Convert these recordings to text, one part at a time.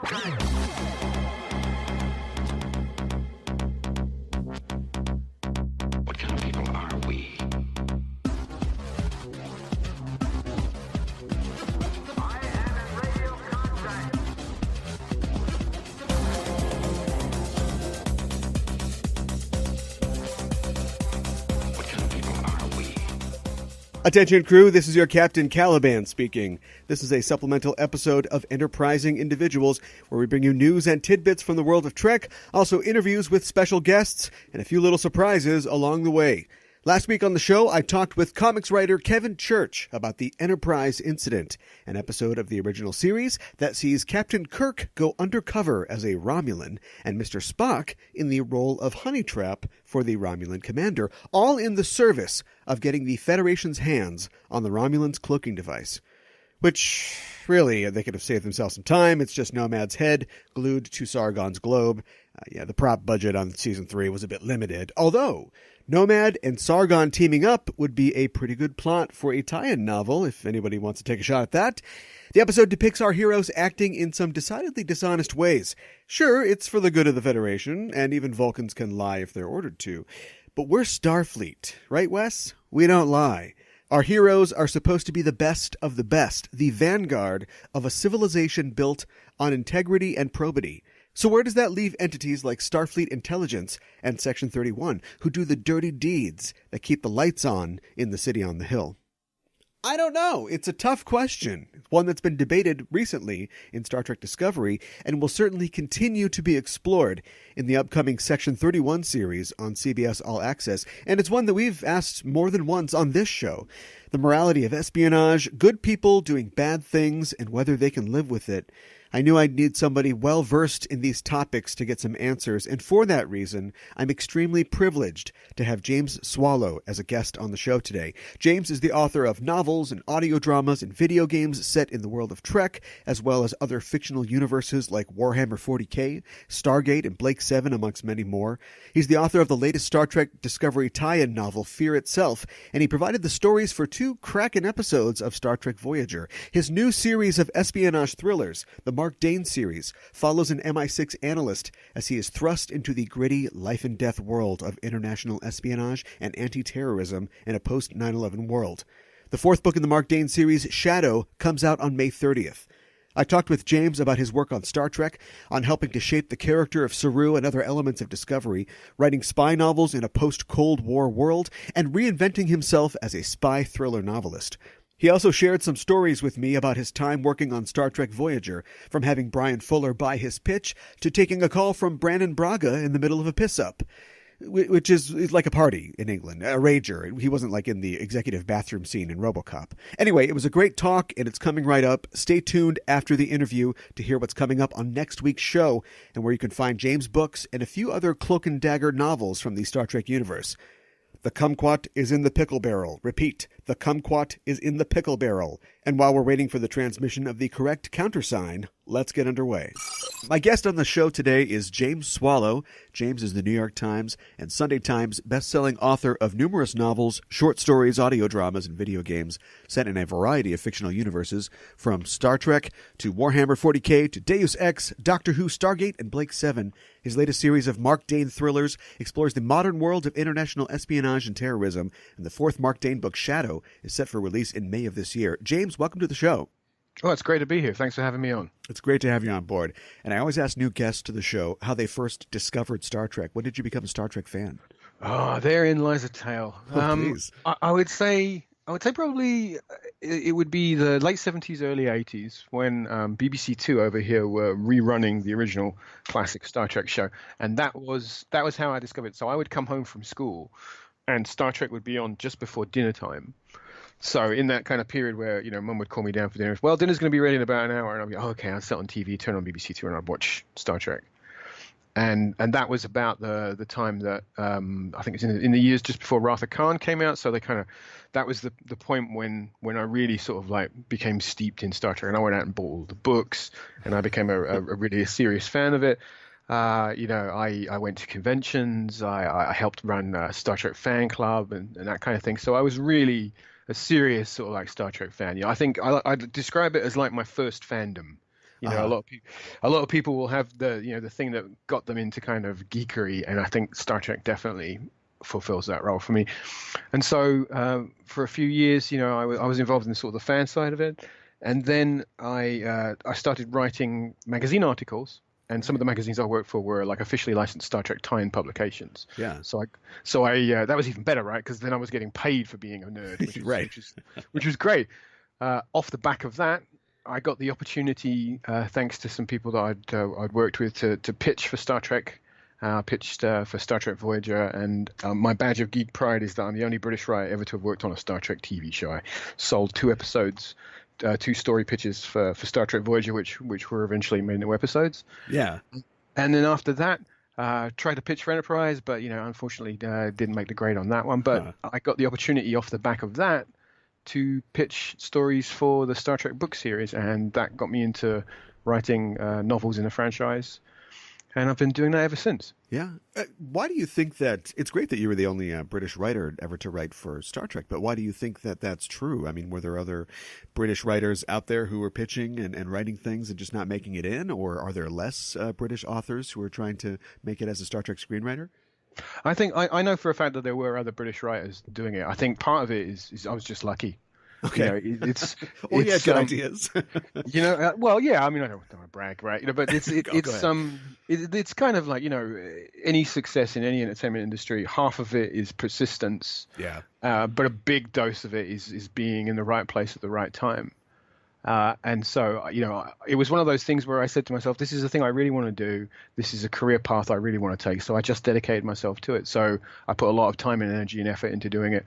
What kind of people are we? Attention crew, this is your Captain Caliban speaking. This is a supplemental episode of Enterprising Individuals, where we bring you news and tidbits from the world of Trek, also interviews with special guests, and a few little surprises along the way. Last week on the show, I talked with comics writer Kevin Church about the Enterprise incident, an episode of the original series that sees Captain Kirk go undercover as a Romulan and Mr. Spock in the role of honey trap for the Romulan commander, all in the service of getting the Federation's hands on the Romulans' cloaking device. Which, really, they could have saved themselves some time. It's just Nomad's head glued to Sargon's globe. The prop budget on Season 3 was a bit limited, although Nomad and Sargon teaming up would be a pretty good plot for a tie-in novel, if anybody wants to take a shot at that. The episode depicts our heroes acting in some decidedly dishonest ways. Sure, it's for the good of the Federation, and even Vulcans can lie if they're ordered to. But we're Starfleet, right, Wes? We don't lie. Our heroes are supposed to be the best of the best, the vanguard of a civilization built on integrity and probity. So where does that leave entities like Starfleet Intelligence and Section 31, who do the dirty deeds that keep the lights on in the city on the hill? I don't know. It's a tough question. It's one that's been debated recently in Star Trek Discovery and will certainly continue to be explored in the upcoming Section 31 series on CBS All Access. And it's one that we've asked more than once on this show. The morality of espionage, good people doing bad things, and whether they can live with it. I knew I'd need somebody well-versed in these topics to get some answers, and for that reason, I'm extremely privileged to have James Swallow as a guest on the show today. James is the author of novels and audio dramas and video games set in the world of Trek, as well as other fictional universes like Warhammer 40K, Stargate, and Blake 7, amongst many more. He's the author of the latest Star Trek Discovery tie-in novel, Fear Itself, and he provided the stories for 2 Kraken episodes of Star Trek Voyager. His new series of espionage thrillers, the Mark Dane series, follows an MI6 analyst as he is thrust into the gritty life-and-death world of international espionage and anti-terrorism in a post-9/11 world. The 4th book in the Mark Dane series, Shadow, comes out on May 30th. I talked with James about his work on Star Trek, on helping to shape the character of Saru and other elements of Discovery, writing spy novels in a post-Cold War world, and reinventing himself as a spy thriller novelist. He also shared some stories with me about his time working on Star Trek Voyager, from having Brian Fuller buy his pitch to taking a call from Brannon Braga in the middle of a piss-up, which is like a party in England, a rager. He wasn't like in the executive bathroom scene in RoboCop. Anyway, it was a great talk, and it's coming right up. Stay tuned after the interview to hear what's coming up on next week's show, and where you can find James' books and a few other Cloak and Dagger novels from the Star Trek universe. The kumquat is in the pickle barrel. Repeat, the kumquat is in the pickle barrel. And while we're waiting for the transmission of the correct countersign, let's get underway. My guest on the show today is James Swallow. James is the New York Times and Sunday Times best-selling author of numerous novels, short stories, audio dramas, and video games set in a variety of fictional universes, from Star Trek to Warhammer 40K to Deus Ex, Doctor Who, Stargate, and Blake 7. His latest series of Mark Dane thrillers explores the modern world of international espionage and terrorism, and the 4th Mark Dane book, Shadow, is set for release in May of this year. James, welcome to the show. Oh, it's great to be here. Thanks for having me on. It's great to have you on board. And I always ask new guests to the show how they first discovered Star Trek. When did you become a Star Trek fan? Oh, therein lies a tale. Please. I would say probably it would be the late 70s, early 80s, when BBC Two over here were rerunning the original classic Star Trek show, and that was how I discovered it. So I would come home from school, and Star Trek would be on just before dinner time. So in that kind of period where, Mum would call me down for dinner, well, dinner's going to be ready in about an hour, and I'd be, okay, I'll sit on TV, turn on BBC Two, and I'd watch Star Trek. And that was about the time that I think it's in the years just before Wrath of Khan came out. So that was the point when I really sort of like became steeped in Star Trek, and I went out and bought all the books, and I became a really serious fan of it. I went to conventions, I helped run a Star Trek fan club and that kind of thing. So I was really a serious sort of like Star Trek fan. I think I describe it as like my first fandom. You know, a lot of people will have the thing that got them into kind of geekery, and I think Star Trek definitely fulfills that role for me. And so for a few years, I was involved in sort of the fan side of it, and then I started writing magazine articles. And some of the magazines I worked for were like officially licensed Star Trek tie-in publications. Yeah. So I that was even better, right? Because then I was getting paid for being a nerd, which was great. Off the back of that, I got the opportunity, thanks to some people that I'd worked with, to pitch for Star Trek. I pitched for Star Trek Voyager, and my badge of geek pride is that I'm the only British writer ever to have worked on a Star Trek TV show. I sold 2 episodes. 2 story pitches for Star Trek Voyager, which were eventually made into episodes. Yeah. And then after that, tried to pitch for Enterprise, but unfortunately didn't make the grade on that one. But I got the opportunity off the back of that to pitch stories for the Star Trek book series, and that got me into writing novels in the franchise. And I've been doing that ever since. Yeah. Why do you think that it's great that you were the only British writer ever to write for Star Trek, but why do you think that that's true? I mean, were there other British writers out there who were pitching and writing things and just not making it in, or are there less British authors who are trying to make it as a Star Trek screenwriter? I think I know for a fact that there were other British writers doing it. I think part of it is I was just lucky. Okay. It's well, yeah, good ideas. Well, yeah. I mean, I don't want to brag, right? But it's kind of like any success in any entertainment industry, half of it is persistence. Yeah. But a big dose of it is being in the right place at the right time. And so, it was one of those things where I said to myself, this is the thing I really want to do. This is a career path I really want to take. So I just dedicated myself to it. So I put a lot of time and energy and effort into doing it.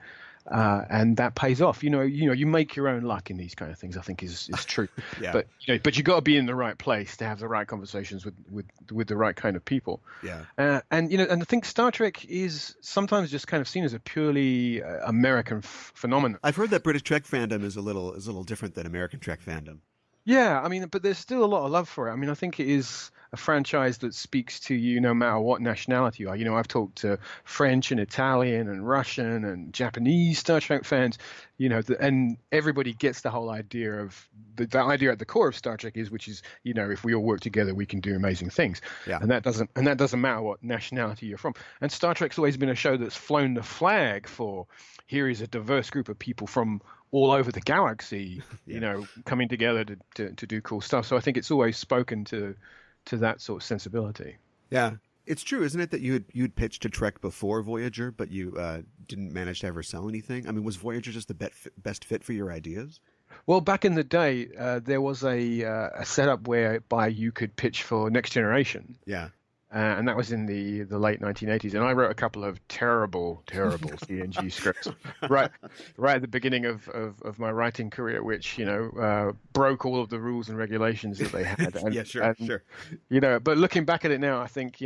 And that pays off. You make your own luck in these kind of things, I think is true. Yeah. But you got to be in the right place to have the right conversations with the right kind of people. Yeah. And I think Star Trek is sometimes just kind of seen as a purely American phenomenon. I've heard that British Trek fandom is a little different than American Trek fandom. Yeah, I mean, but there's still a lot of love for it. I mean, I think it is a franchise that speaks to you no matter what nationality you are. I've talked to French and Italian and Russian and Japanese Star Trek fans, and everybody gets the whole idea of the idea at the core of Star Trek which is, if we all work together, we can do amazing things. Yeah. And that doesn't matter what nationality you're from. And Star Trek's always been a show that's flown the flag for here is a diverse group of people from all over the galaxy, coming together to do cool stuff. So I think it's always spoken to that sort of sensibility. Yeah, it's true, isn't it, that you'd pitched to Trek before Voyager, but you didn't manage to ever sell anything? I mean, was Voyager just the best fit for your ideas? Well, back in the day, there was a setup whereby you could pitch for Next Generation. Yeah. And that was in the late 1980s, and I wrote a couple of terrible CNG scripts right at the beginning of my writing career, which broke all of the rules and regulations that they had. And, yeah, sure. But looking back at it now, I think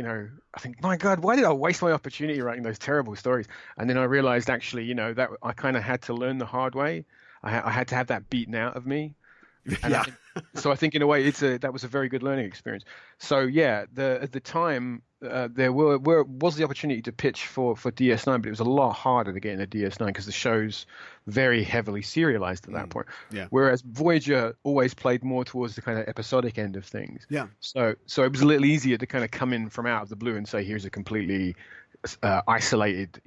my God, why did I waste my opportunity writing those terrible stories? And then I realized actually, that I kind of had to learn the hard way. I had to have that beaten out of me. And yeah. So I think in a way that was a very good learning experience. So yeah, at the time there was the opportunity to pitch for DS9, but it was a lot harder to get in a DS9 because the show's very heavily serialized at that point. Yeah. Whereas Voyager always played more towards the kind of episodic end of things. Yeah. So it was a little easier to kind of come in from out of the blue and say, here's a completely isolated,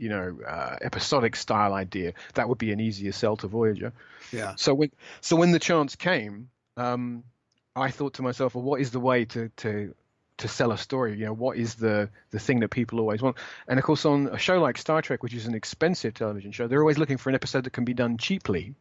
episodic style idea. That would be an easier sell to Voyager. Yeah. So when the chance came, I thought to myself, well, what is the way to sell a story? What is the thing that people always want? And of course, on a show like Star Trek, which is an expensive television show, they're always looking for an episode that can be done cheaply.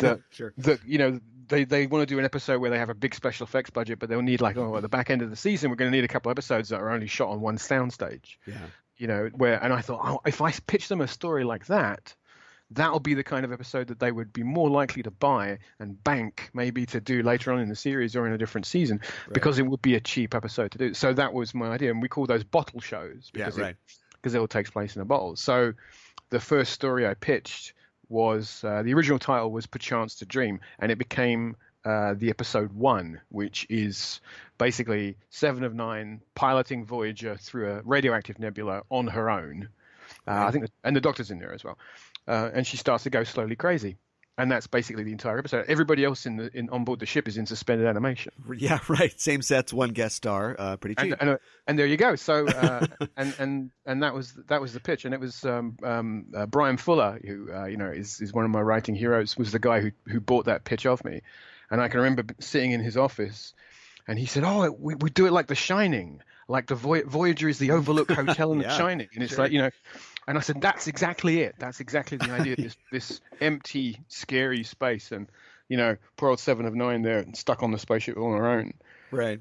Yeah. Sure. They want to do an episode where they have a big special effects budget, but they'll need at the back end of the season, we're going to need a couple episodes that are only shot on one soundstage. Yeah. And I thought, if I pitch them a story like that, that'll be the kind of episode that they would be more likely to buy and bank maybe to do later on in the series or in a different season, because it would be a cheap episode to do. So that was my idea. And we call those bottle shows because it all takes place in a bottle. So the first story I pitched was the original title was Perchance to Dream, and it became the episode 1, which is basically 7 of 9 piloting Voyager through a radioactive nebula on her own. I think, and the Doctor's in there as well. And she starts to go slowly crazy. And that's basically the entire episode. Everybody else on board the ship is in suspended animation. Yeah, right. Same sets, one guest star, pretty cheap. And there you go. So and that was the pitch. And it was Brian Fuller, who is one of my writing heroes, was the guy who bought that pitch of me. And I can remember sitting in his office, and he said, "Oh, we do it like The Shining, like the Voyager is the Overlook Hotel in The Shining." And it's like, and I said, that's exactly it. That's exactly the idea. This empty, scary space, and poor old Seven of Nine there, stuck on the spaceship on her own. Right.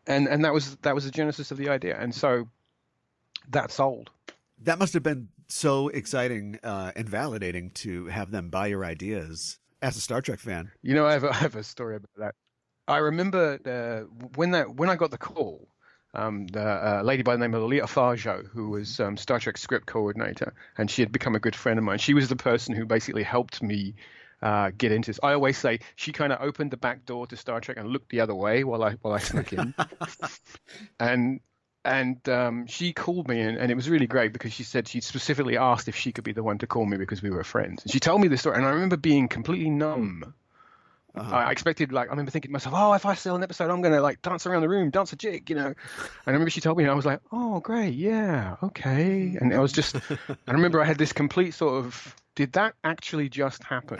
And that was the genesis of the idea, and so that sold. That must have been so exciting and validating to have them buy your ideas as a Star Trek fan. I have a story about that. I remember when I got the call. The lady by the name of Leah Farjo, who was Star Trek script coordinator, and she had become a good friend of mine. She was the person who basically helped me get into this. I always say she kind of opened the back door to Star Trek and looked the other way while I snuck in. and she called me, and it was really great because she said she specifically asked if she could be the one to call me because we were friends. And she told me this story, and I remember being completely numb. I expected, I remember thinking to myself, oh, if I sell an episode, I'm going to dance around the room, dance a jig, And I remember she told me, and I was like, oh, great, yeah, okay. And I was just, I remember I had this complete sort of, did that actually just happen?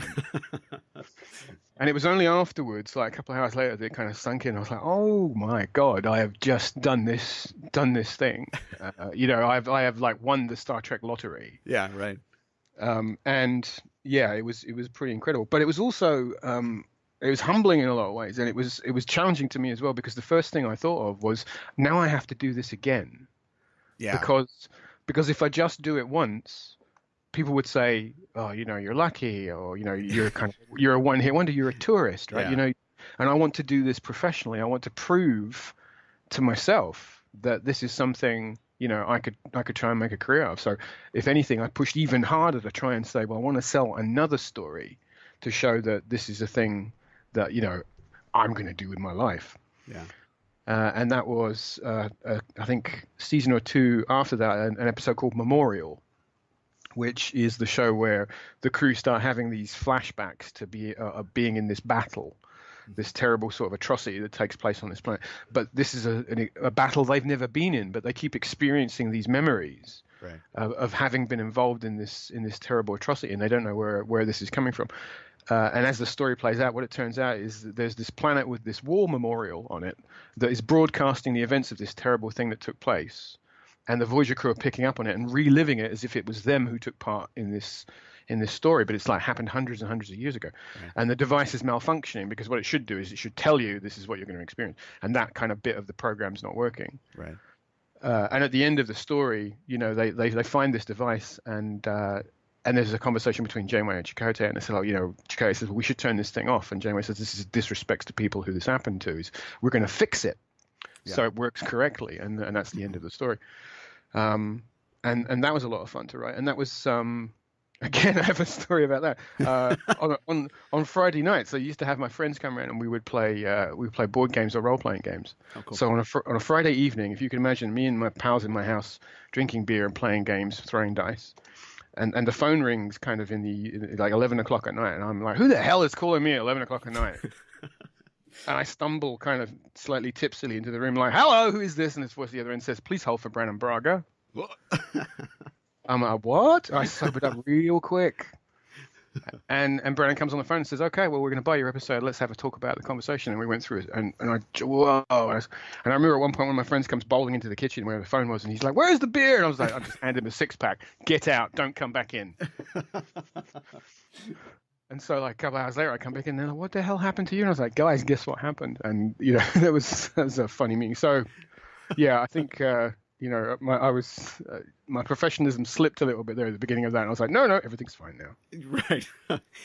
And it was only afterwards, a couple of hours later, that it kind of sunk in. I was like, oh my God, I have just done this thing. I have won the Star Trek lottery. Yeah, right. And yeah, it was pretty incredible, but it was also, it was humbling in a lot of ways, and it was challenging to me as well, because the first thing I thought of was, now I have to do this again. Yeah. Because if I just do it once, people would say, oh, you're lucky, or you're a one-hit wonder, you're a tourist, right? Yeah. And I want to do this professionally. I want to prove to myself that this is something I could try and make a career of. So if anything, I pushed even harder to try and say, well, I want to sell another story to show that this is a thing that, I'm going to do with my life. Yeah. And that was, I think, season or two after that, an episode called Memorial, which is the show where the crew start having these flashbacks to being in this battle, this terrible sort of atrocity that takes place on this planet. But this is a battle they've never been in, but they keep experiencing these memories of having been involved in this terrible atrocity, and they don't know where this is coming from. And as the story plays out, what it turns out is that there's this planet with this war memorial on it that is broadcasting the events of this terrible thing that took place. And the Voyager crew are picking up on it and reliving it as if it was them who took part in this story, but it's happened hundreds and hundreds of years ago. Right. And the device is malfunctioning, because what it should do is it should tell you this is what you're going to experience, and that kind of bit of the program's not working. Right. And at the end of the story, they find this device, and there's a conversation between Janeway and Chakotay, and they say, Chakotay says, well, we should turn this thing off, and Janeway says, this is disrespect to people who this happened to. We're going to fix it so it works correctly, and that's the end of the story. And that was a lot of fun to write, and that was again, I have a story about that. On Friday nights, I used to have my friends come around, and we would play board games or role-playing games. Oh, cool. So on a Friday evening, if you can imagine, me and my pals in my house drinking beer and playing games, throwing dice, and the phone rings kind of in 11 o'clock at night, and I'm like, who the hell is calling me at 11 o'clock at night? And I stumble kind of slightly tipsily into the room, like, hello, who is this? And his voice at the other end says, please hold for Brannon Braga. What? I'm like, what? I sobered up real quick. And Brannon comes on the phone and says, okay, well, we're going to buy your episode. Let's have a talk about the conversation. And we went through it. And whoa. And I remember at one point, one of my friends comes bowling into the kitchen where the phone was, and he's like, where's the beer? And I was like, I just handed him a 6-pack. Get out. Don't come back in. And so a couple of hours later, I come back in, and they're like, what the hell happened to you? And I was like, guys, guess what happened? And, that was a funny meeting. So, yeah, I think, my professionalism slipped a little bit there at the beginning of that. And I was like, no, everything's fine now. Right.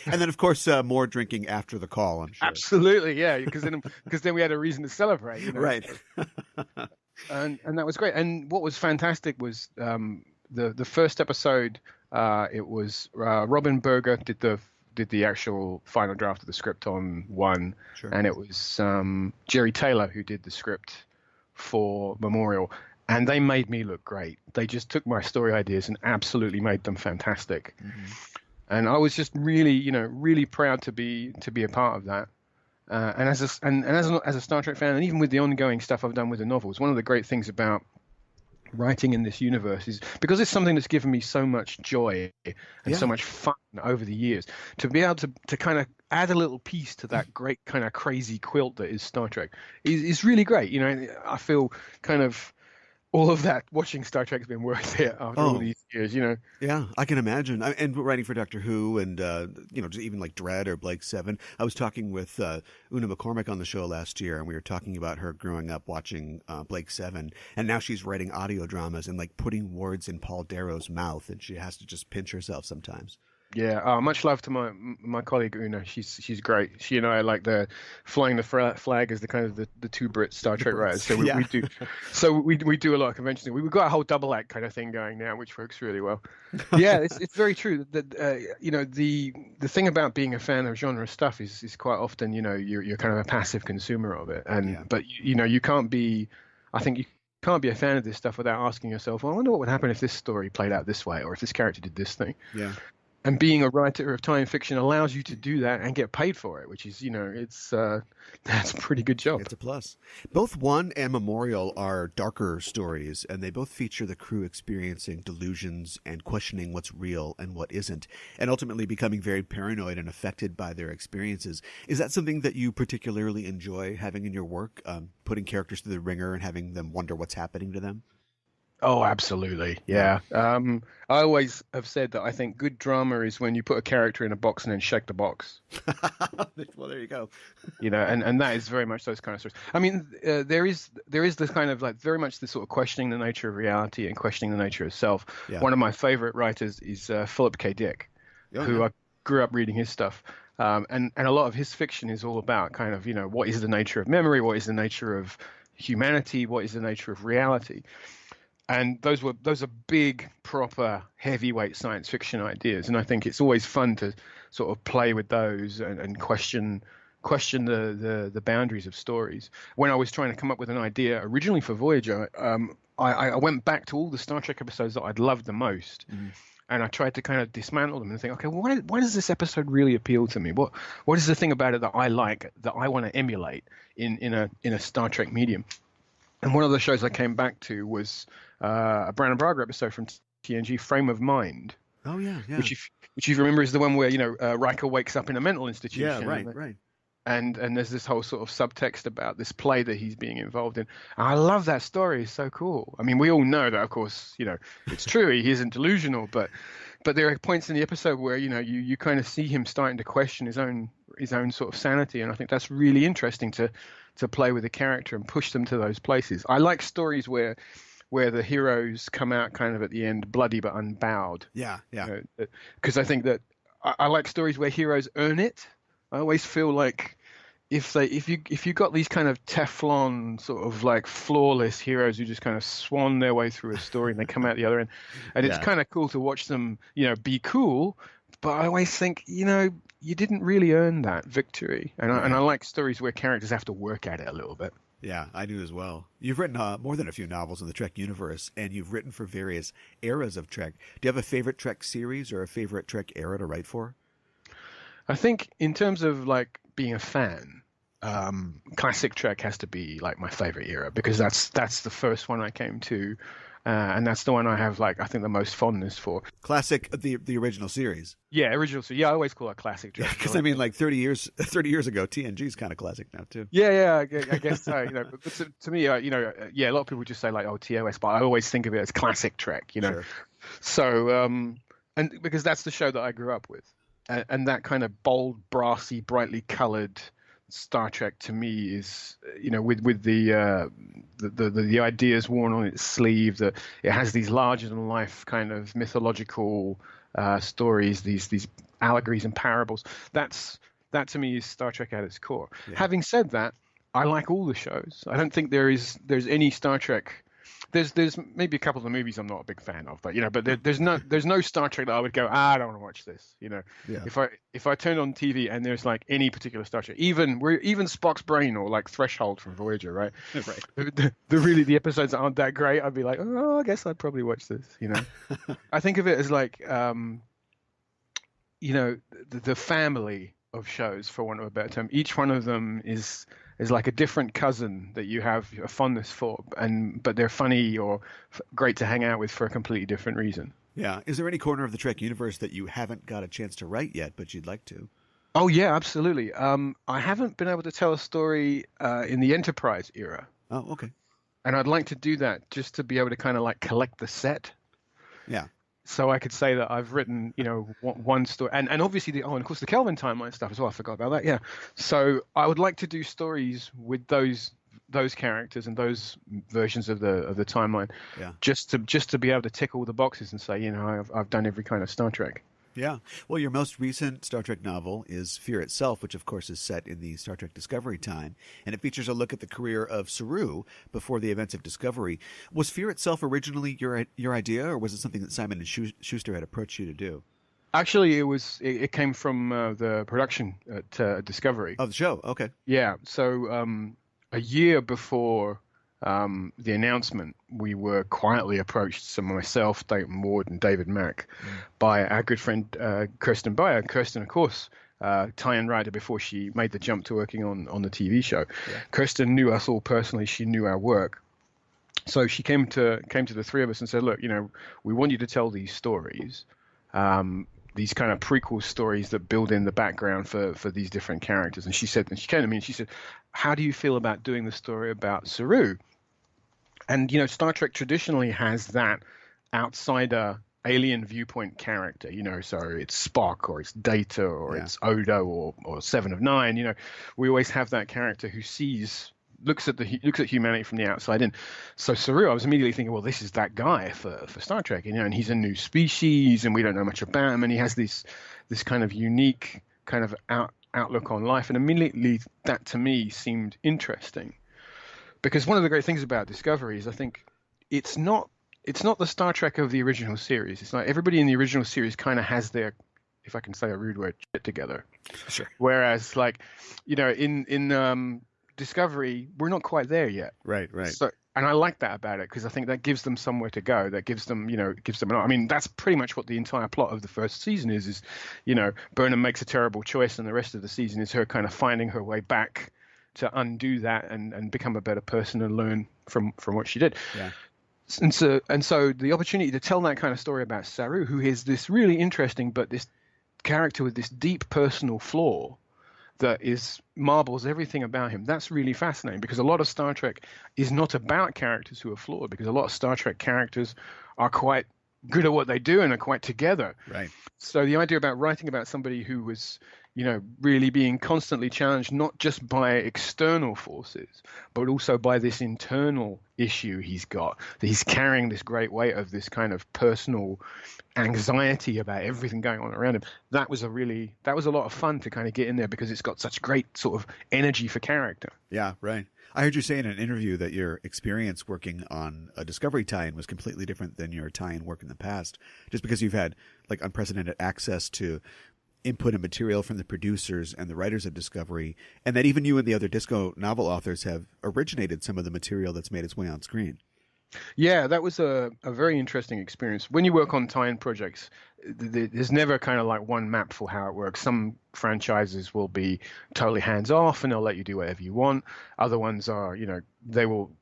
And then, of course, more drinking after the call, I'm sure. Absolutely, yeah, because then we had a reason to celebrate. Right. And that was great. And what was fantastic was the first episode. It was Robin Berger did the actual final draft of the script on one, sure. And it was Jerry Taylor who did the script for Memorial, and they made me look great. They just took my story ideas and absolutely made them fantastic. Mm-hmm. And I was just really, really proud to be a part of that. And as a Star Trek fan, and even with the ongoing stuff I've done with the novels, one of the great things about writing in this universe is because it's something that's given me so much joy and so much fun over the years, to be able to kind of add a little piece to that great kind of crazy quilt that is Star Trek is really great. I feel kind of all of that watching Star Trek's been worth it after all these years, Yeah, I can imagine. And writing for Doctor Who and, just even like Dread or Blake Seven. I was talking with Una McCormick on the show last year, and we were talking about her growing up watching Blake Seven. And now she's writing audio dramas and like putting words in Paul Darrow's mouth, and she has to just pinch herself sometimes. Yeah, much love to my colleague Una. She's great. She and I are like the flying the flag as the kind of the two Brit Star Trek writers. So we do a lot of conventions. We've got a whole double act kind of thing going now, which works really well. Yeah, it's very true that the thing about being a fan of genre stuff is quite often you're kind of a passive consumer of it, but you can't be. I think you can't be a fan of this stuff without asking yourself, well, I wonder what would happen if this story played out this way, or if this character did this thing. Yeah. And being a writer of time fiction allows you to do that and get paid for it, which is, that's a pretty good job. It's a plus. Both One and Memorial are darker stories, and they both feature the crew experiencing delusions and questioning what's real and what isn't, and ultimately becoming very paranoid and affected by their experiences. Is that something that you particularly enjoy having in your work, putting characters through the ringer and having them wonder what's happening to them? Oh, absolutely. Yeah. I always have said that I think good drama is when you put a character in a box and then shake the box. Well, there you go. And that is very much those kind of stories. I mean, there is this kind of like very much this sort of questioning the nature of reality and questioning the nature of self. Yeah. One of my favorite writers is Philip K. Dick, who I grew up reading his stuff. And a lot of his fiction is all about kind of, what is the nature of memory? What is the nature of humanity? What is the nature of reality? And those are big, proper, heavyweight science fiction ideas, and I think it's always fun to sort of play with those and question the boundaries of stories. When I was trying to come up with an idea originally for Voyager, I went back to all the Star Trek episodes that I'd loved the most, and I tried to kind of dismantle them and think, okay, why does this episode really appeal to me? What is the thing about it that I like, that I want to emulate in a Star Trek medium? And one of the shows I came back to was a Brannon Braga episode from TNG, Frame of Mind. Oh, yeah. Which if you remember is the one where, Riker wakes up in a mental institution. Yeah, right. And there's this whole sort of subtext about this play that he's being involved in. And I love that story. It's so cool. I mean, we all know that, of course, it's true. He isn't delusional, but there are points in the episode where, you kind of see him starting to question his own sort of sanity. And I think that's really interesting to play with the character and push them to those places. I like stories where the heroes come out kind of at the end bloody but unbowed. Yeah. Because I think that I like stories where heroes earn it. I always feel like if you got these kind of Teflon sort of like flawless heroes who just kind of swan their way through a story and they come out the other end, and it's kind of cool to watch them, be cool. But I always think, you didn't really earn that victory. And I like stories where characters have to work at it a little bit. Yeah, I do as well. You've written more than a few novels in the Trek universe, and you've written for various eras of Trek. Do you have a favorite Trek series or a favorite Trek era to write for? I think in terms of like being a fan, classic Trek has to be like my favorite era, because that's the first one I came to. And that's the one I have, like, I think the most fondness for. Classic, the original series. Yeah, original series. Yeah, I always call it classic. Yeah, because I mean, like 30 years ago, TNG's kind of classic now too. Yeah, I guess so. But to me, a lot of people just say like, oh, TOS, but I always think of it as classic Trek. Sure. So, and because that's the show that I grew up with, and that kind of bold, brassy, brightly coloured Star Trek to me is, with the ideas worn on its sleeve, that it has these larger than life kind of mythological stories, these allegories and parables. That to me is Star Trek at its core. Yeah. Having said that, I like all the shows. I don't think there's any Star Trek. There's maybe a couple of the movies I'm not a big fan of, but there's no Star Trek that I would go, I don't want to watch this. Yeah. If I turn on TV and there's like any particular Star Trek, even Spock's brain or like Threshold from Voyager, right? Right. The episodes that aren't that great, I'd be like, oh, I guess I'd probably watch this. I think of it as like the family of shows, for want of a better term. Each one of them is like a different cousin that you have a fondness for, but they're funny or great to hang out with for a completely different reason. Yeah. Is there any corner of the Trek universe that you haven't got a chance to write yet, but you'd like to? Oh yeah, absolutely. I haven't been able to tell a story in the Enterprise era. Oh, okay. And I'd like to do that just to be able to kind of like collect the set. Yeah. So I could say that I've written, one story, and obviously and of course the Kelvin timeline stuff as well. I forgot about that. Yeah. So I would like to do stories with those characters and those versions of the timeline. Yeah. Just to be able to tick all the boxes and say, I've done every kind of Star Trek. Yeah. Well, your most recent Star Trek novel is Fear Itself, which of course is set in the Star Trek Discovery time, and it features a look at the career of Saru before the events of Discovery. Was Fear Itself originally your idea, or was it something that Simon and Schuster had approached you to do? Actually, it came from the production at Discovery. Oh, the show. Okay. Yeah. So a year before the announcement, we were quietly approached, so myself, Dayton Ward, and David Mack, by our good friend Kirsten Beyer. Kirsten, of course, tie-in writer before she made the jump to working on the TV show. Yeah. Kirsten knew us all personally. She knew our work. So she came to the three of us and said, look, we want you to tell these stories, these kind of prequel stories that build in the background for these different characters. And she came to me and she said, how do you feel about doing the story about Saru? And, Star Trek traditionally has that outsider alien viewpoint character, so it's Spock or it's Data or it's Odo or Seven of Nine. We always have that character who looks at humanity from the outside in. So Saru, I was immediately thinking, well, this is that guy for Star Trek, and he's a new species and we don't know much about him, and he has this kind of unique kind of outlook on life, and immediately that to me seemed interesting. Because one of the great things about Discovery is I think it's not the Star Trek of the original series. It's like everybody in the original series kind of has their, if I can say a rude word, shit together. Sure. Whereas in Discovery, we're not quite there yet. Right. So, and I like that about it because I think that gives them somewhere to go. That gives them I mean, that's pretty much what the entire plot of the first season is, Burnham makes a terrible choice and the rest of the season is her kind of finding her way back to undo that and become a better person and learn from what she did. Yeah. And so the opportunity to tell that kind of story about Saru, who is this really interesting, but this character with this deep personal flaw that marbles everything about him. That's really fascinating because a lot of Star Trek is not about characters who are flawed, because a lot of Star Trek characters are quite good at what they do and are quite together. Right. So the idea about writing about somebody who was, really being constantly challenged, not just by external forces, but also by this internal issue he's got, that he's carrying this great weight of this kind of personal anxiety about everything going on around him. That was a lot of fun to kind of get in there because it's got such great sort of energy for character. Yeah, right. I heard you say in an interview that your experience working on a Discovery tie-in was completely different than your tie-in work in the past, just because you've had like unprecedented access to input and material from the producers and the writers of Discovery, and that even you and the other Disco novel authors have originated some of the material that's made its way on screen. Yeah, that was a very interesting experience. When you work on tie-in projects, there's never kind of like one map for how it works. Some franchises will be totally hands-off and they'll let you do whatever you want. Other ones are, they will,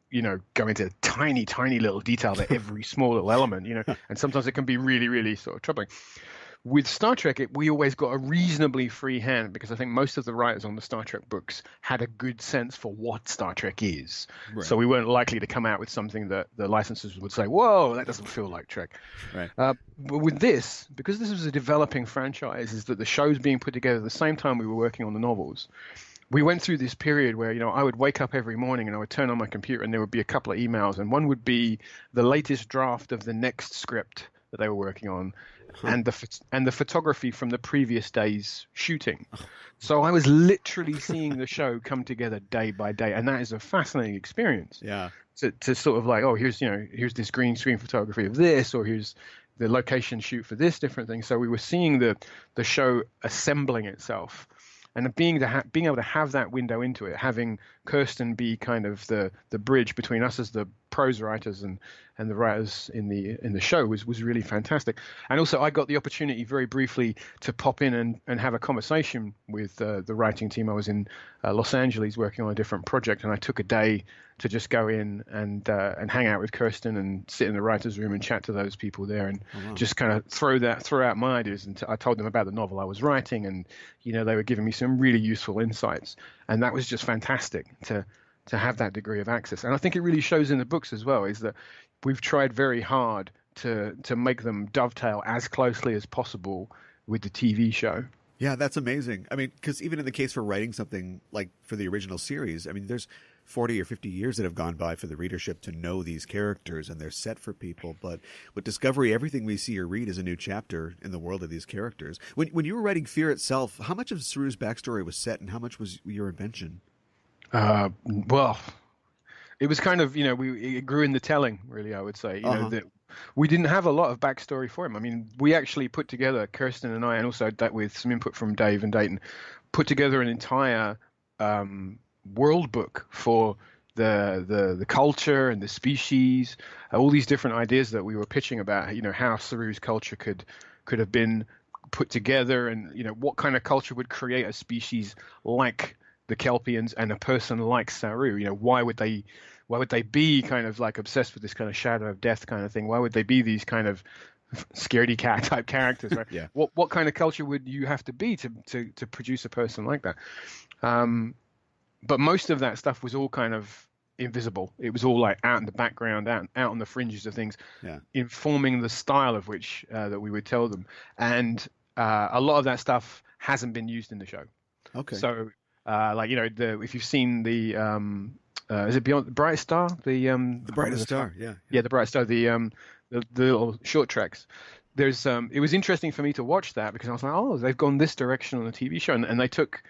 go into tiny, tiny little detail to every small little element, and sometimes it can be really, really sort of troubling. With Star Trek, we always got a reasonably free hand because I think most of the writers on the Star Trek books had a good sense for what Star Trek is. Right. So we weren't likely to come out with something that the licensors would say, whoa, that doesn't feel like Trek. Right. But with this, because this was a developing franchise, is that the show's being put together at the same time we were working on the novels. We went through this period where, I would wake up every morning and I would turn on my computer and there would be a couple of emails, and one would be the latest draft of the next script that they were working on, and the photography from the previous day's shooting. So I was literally seeing the show come together day by day, and that is a fascinating experience. Yeah. To sort of like, here's this green screen photography of this, or here's the location shoot for this different thing. So we were seeing the show assembling itself. and being able to have that window into it, having Kirsten be kind of the bridge between us as the prose writers and the writers in the show was really fantastic. And also I got the opportunity very briefly to pop in and have a conversation with the writing team. I was in Los Angeles working on a different project, and I took a day to just go in and hang out with Kirsten and sit in the writer's room and chat to those people there, and just kind of throw out my ideas. And I told them about the novel I was writing, and they were giving me some really useful insights, and that was just fantastic to have that degree of access. And I think it really shows in the books as well, is that we've tried very hard to make them dovetail as closely as possible with the TV show. Yeah, that's amazing. I mean, because even in the case for writing something like for the original series, I mean, there's 40 or 50 years that have gone by for the readership to know these characters, and they're set for people. But with Discovery, everything we see or read is a new chapter in the world of these characters. When you were writing Fear itself, how much of Saru's backstory was set, and how much was your invention? Well, it was kind of, it grew in the telling, really, I would say. That we didn't have a lot of backstory for him. I mean, we actually put together, Kirsten and I, and also that with some input from Dave and Dayton, put together an entire world book for the culture and the species, all these different ideas that we were pitching about, how Saru's culture could have been put together, and what kind of culture would create a species like the Kelpians and a person like Saru. Why would they be kind of like obsessed with this kind of shadow of death kind of thing? Why would they be these kind of scaredy cat type characters, right? Yeah. What kind of culture would you have to be to produce a person like that? But most of that stuff was all kind of invisible. It was all like out in the background, out on the fringes of things, informing the style of which that we would tell them. And a lot of that stuff hasn't been used in the show. Okay. So, if you've seen the, is it Beyond the Bright Star? The Brightest Star, yeah. Yeah, the Bright Star, the little short tracks. There's it was interesting for me to watch that, because I was like, oh, they've gone this direction on the TV show, and they took,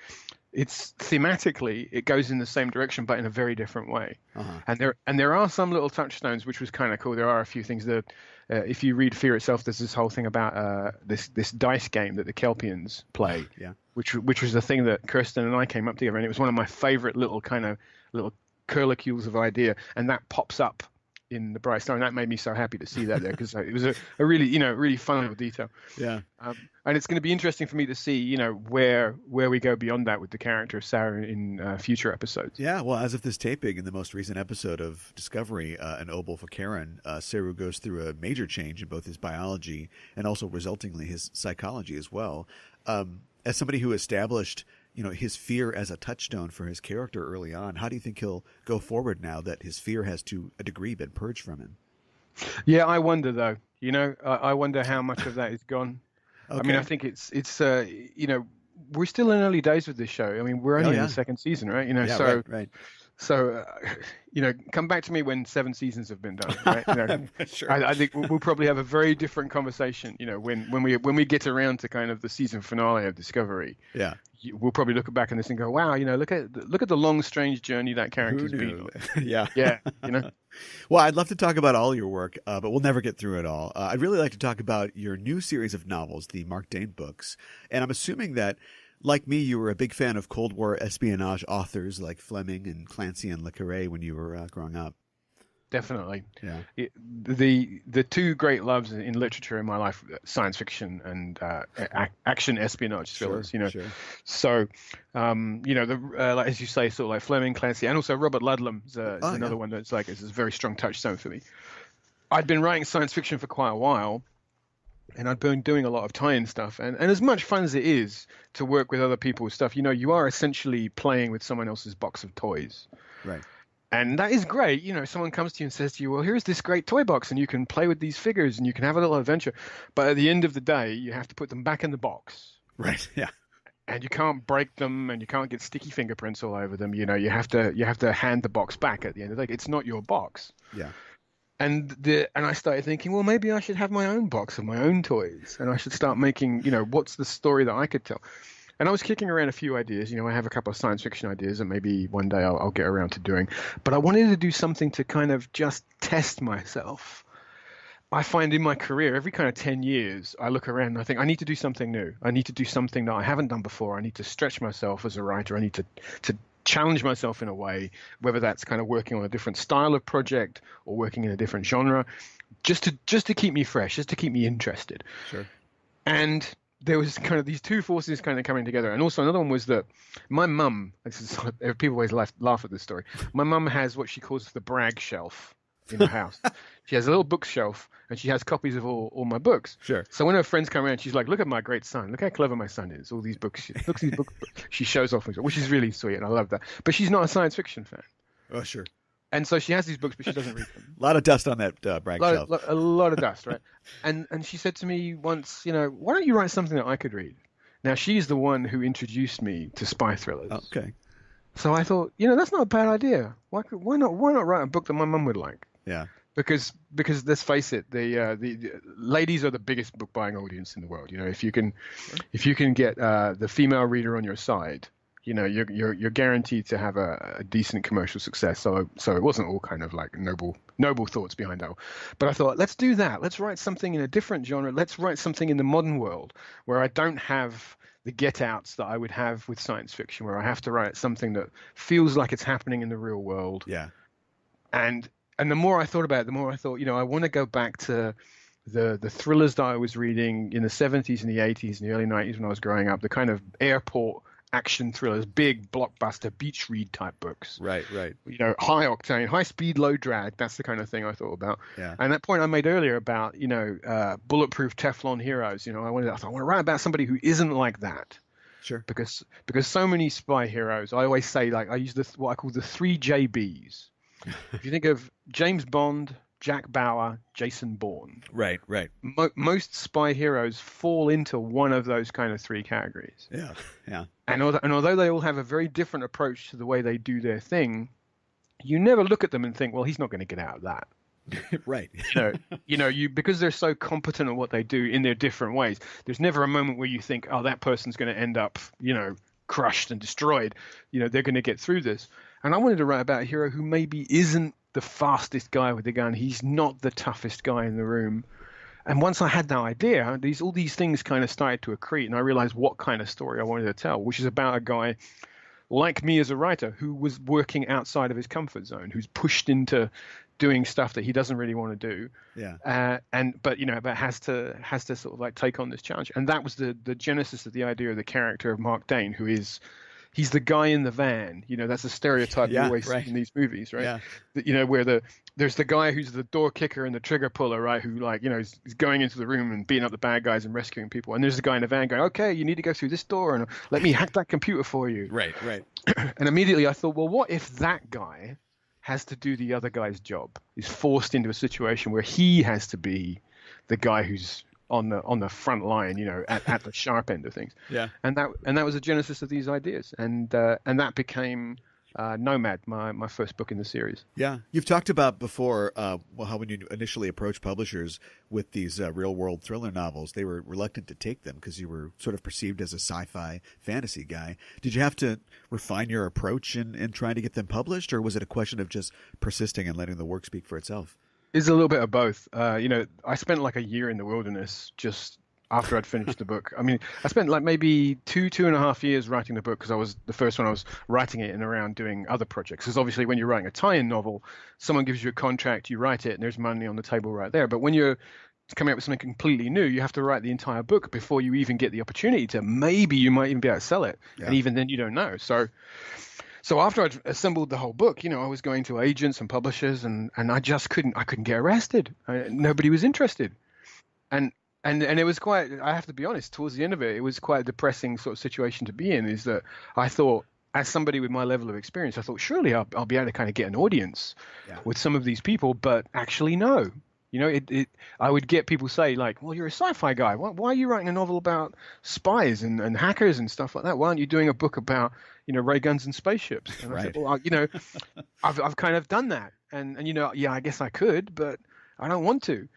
it's thematically, it goes in the same direction but in a very different way. And there are some little touchstones which was kind of cool. There are a few things that if you read Fear itself, there's this whole thing about this dice game that the Kelpians play, which was the thing that Kirsten and I came up together, and it was one of my favorite little curlicules of idea, and that pops up in the Bright Star, and that made me so happy to see that there, because it was a really really fun little detail. Yeah. And it's going to be interesting for me to see where we go beyond that with the character of Sarah in future episodes. Yeah, well, as of this taping, in the most recent episode of Discovery, an Obel for Karen, Saru goes through a major change in both his biology and also resultingly his psychology as well. As somebody who established his fear as a touchstone for his character early on, how do you think he'll go forward now that his fear has to a degree been purged from him? Yeah, I wonder though. I wonder how much of that is gone. Okay. I mean, I think it's we're still in early days with this show. I mean, we're only in the second season, right? Right. So, come back to me when 7 seasons have been done. Right? Sure. I think we'll probably have a very different conversation. When we get around to kind of the season finale of Discovery. Yeah. We'll probably look back on this and go, wow, look at the long, strange journey that character's been on. Yeah. Yeah. Well, I'd love to talk about all your work, but we'll never get through it all. I'd really like to talk about your new series of novels, the Mark Dane books. And I'm assuming that, like me, you were a big fan of Cold War espionage authors like Fleming and Clancy and Le Carré when you were growing up. Definitely. Yeah. The two great loves in literature in my life, science fiction and action espionage thrillers. Sure. So, like, as you say, sort of like Fleming, Clancy, and also Robert Ludlum is another one that's like it's a very strong touchstone for me. I'd been writing science fiction for quite a while, and I'd been doing a lot of tie-in stuff. And as much fun as it is to work with other people's stuff, you are essentially playing with someone else's box of toys. Right. And that is great. Someone comes to you and says to you, well, here's this great toy box and you can play with these figures and you can have a little adventure. But at the end of the day, you have to put them back in the box. Right. Yeah. And you can't break them and you can't get sticky fingerprints all over them. You have to hand the box back at the end of the day. It's not your box. Yeah. And I started thinking, well, maybe I should have my own box of my own toys and I should start making, what's the story that I could tell? And I was kicking around a few ideas. I have a couple of science fiction ideas that maybe one day I'll get around to doing. But I wanted to do something to kind of just test myself. I find in my career, every kind of 10 years, I look around and I think I need to do something new. I need to do something that I haven't done before. I need to stretch myself as a writer. I need to challenge myself in a way, whether that's kind of working on a different style of project or working in a different genre, just to keep me fresh, just to keep me interested. Sure. And there was kind of these two forces kind of coming together. And also another one was that my mum, people always laugh at this story. My mum has what she calls the brag shelf in her house. She has a little bookshelf and she has copies of all my books. Sure. So when her friends come around, she's like, look at my great son. Look how clever my son is. All these books. Look at these books. She shows off, which is really sweet. And I love that. But she's not a science fiction fan. Oh, sure. And so she has these books, but she doesn't read them. A lot of dust on that brag shelf. A lot of dust, right? And she said to me once, why don't you write something that I could read? Now, she's the one who introduced me to spy thrillers. Okay. So I thought, that's not a bad idea. Why not write a book that my mum would like? Yeah. Because let's face it, the ladies are the biggest book buying audience in the world. If you can get the female reader on your side, you're guaranteed to have a decent commercial success. So it wasn't all kind of like noble thoughts behind that. But I thought, let's do that. Let's write something in a different genre. Let's write something in the modern world where I don't have the get-outs that I would have with science fiction, where I have to write something that feels like it's happening in the real world. Yeah. And the more I thought about it, the more I thought, I want to go back to the thrillers that I was reading in the 70s and the 80s and the early 90s when I was growing up, the kind of airport action thrillers, big blockbuster beach read type books. Right. High octane, high speed, low drag. That's the kind of thing I thought about. Yeah. And that point I made earlier about, bulletproof Teflon heroes. I want to write about somebody who isn't like that. Sure. Because so many spy heroes, I always say, like, I use what I call the 3 JBs. If you think of James Bond, Jack Bauer, Jason Bourne. Right. Most spy heroes fall into one of those kind of 3 categories. Yeah. And although they all have a very different approach to the way they do their thing, you never look at them and think, well, he's not going to get out of that. Right. Because they're so competent at what they do in their different ways. There's never a moment where you think, oh, that person's going to end up, crushed and destroyed. They're going to get through this. And I wanted to write about a hero who maybe isn't the fastest guy with the gun. He's not the toughest guy in the room. And once I had that idea, all these things kind of started to accrete, and I realized what kind of story I wanted to tell, which is about a guy like me as a writer who was working outside of his comfort zone, who's pushed into doing stuff that he doesn't really want to do. Yeah. But has to sort of like take on this challenge. And that was the genesis of the idea of the character of Mark Dane, who is he's the guy in the van. That's a stereotype you always see in these movies, right? Yeah. Where there's the guy who's the door kicker and the trigger puller, right? Who is going into the room and beating up the bad guys and rescuing people. And there's the guy in the van going, okay, you need to go through this door and let me hack that computer for you. Right. And immediately I thought, well, what if that guy has to do the other guy's job, is forced into a situation where he has to be the guy who's on the front line, at the sharp end of things. Yeah. And that was the genesis of these ideas. And that became Nomad, my first book in the series. Yeah. You've talked about before how when you initially approached publishers with these real world thriller novels, they were reluctant to take them because you were sort of perceived as a sci-fi fantasy guy. Did you have to refine your approach in trying to get them published, or was it a question of just persisting and letting the work speak for itself? It's a little bit of both. I spent like a year in the wilderness just after I'd finished the book. I mean, I spent like maybe 2.5 years writing the book because I was the first one I was writing it and around doing other projects. Because obviously when you're writing a tie-in novel, someone gives you a contract, you write it, and there's money on the table right there. But when you're coming up with something completely new, you have to write the entire book before you even get the opportunity to. Maybe you might even be able to sell it. Yeah. And even then you don't know. So after I'd assembled the whole book, I was going to agents and publishers, and I just couldn't get arrested. Nobody was interested. And it was quite, I have to be honest, towards the end of it, it was quite a depressing sort of situation to be in, is that I thought, as somebody with my level of experience, I thought, surely I'll be able to kind of get an audience with some of these people, but actually no. I would get people say like, well, you're a sci-fi guy. Why are you writing a novel about spies and hackers and stuff like that? Why aren't you doing a book about, ray guns and spaceships? And I said, well, I've kind of done that. And I guess I could, but I don't want to.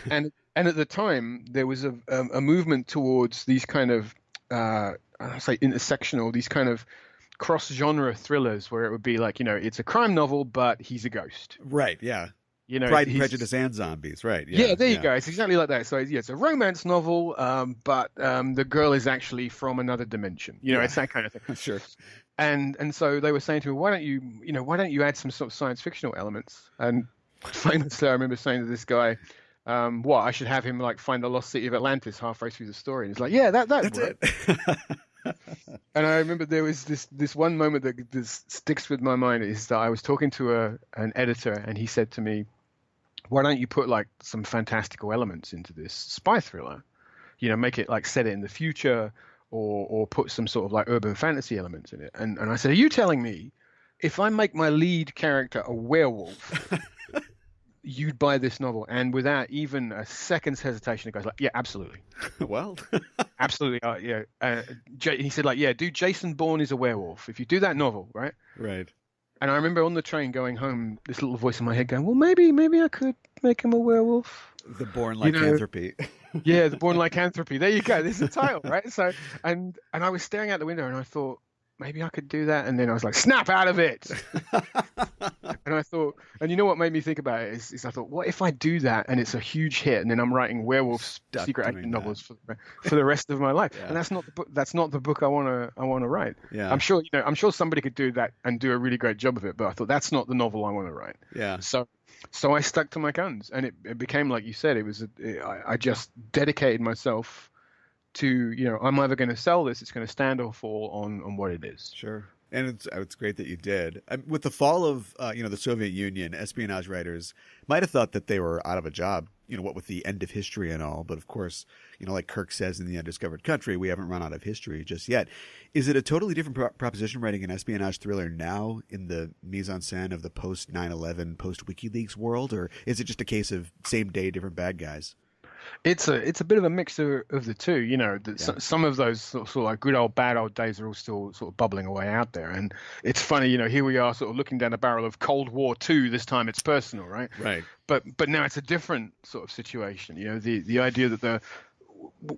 And at the time, there was a movement towards these kind of, I say intersectional, these kind of cross-genre thrillers where it would be like, it's a crime novel, but he's a ghost. Right, yeah. You know, Pride and Prejudice and zombies, right? Yeah, there you go. It's exactly like that. So yeah, it's a romance novel, but the girl is actually from another dimension. You know, it's that kind of thing. Sure. And so they were saying to me, why don't you add some sort of science fictional elements? And famously, I remember saying to this guy, I should have him like find the lost city of Atlantis halfway through the story. And he's like, yeah, that's it. And I remember there was this one moment that this sticks with my mind, is that I was talking to an editor, and he said to me, why don't you put like some fantastical elements into this spy thriller? You know, make it like set it in the future, or put some sort of like urban fantasy elements in it. And I said, are you telling me if I make my lead character a werewolf, you'd buy this novel? And without even a second's hesitation, the guy's like, yeah, absolutely. Well, absolutely. He said, like, yeah, dude, Jason Bourne is a werewolf. If you do that novel, right? Right. And I remember on the train going home, this little voice in my head going, well, maybe I could make him a werewolf. The Bourne lycanthropy. Yeah, the Bourne lycanthropy. There you go. This is the title, right? So, and I was staring out the window, and I thought, maybe I could do that. And then I was like, snap out of it. And I thought, and you know what made me think about it is I thought, what if I do that and it's a huge hit, and then I'm writing werewolf secret agent novels for the rest of my life? Yeah. And that's not the book. That's not the book I want to write. Yeah. I'm sure somebody could do that and do a really great job of it, but I thought that's not the novel I want to write. Yeah. So I stuck to my guns, and it became, like you said, I just dedicated myself to, I'm either going to sell this, it's going to stand or fall on what it is. Sure. And it's great that you did. With the fall of the Soviet Union, espionage writers might have thought that they were out of a job, what with the end of history and all. But of course, like Kirk says in The Undiscovered Country, we haven't run out of history just yet. Is it a totally different proposition writing an espionage thriller now in the mise-en-scène of the post 9/11, post WikiLeaks world? Or is it just a case of same day, different bad guys? It's a bit of a mixture of the two. Some of those sort of like good old bad old days are all still sort of bubbling away out there, and it's funny. Here we are, sort of looking down the barrel of Cold War II. This time it's personal, right? Right. But now it's a different sort of situation. The idea that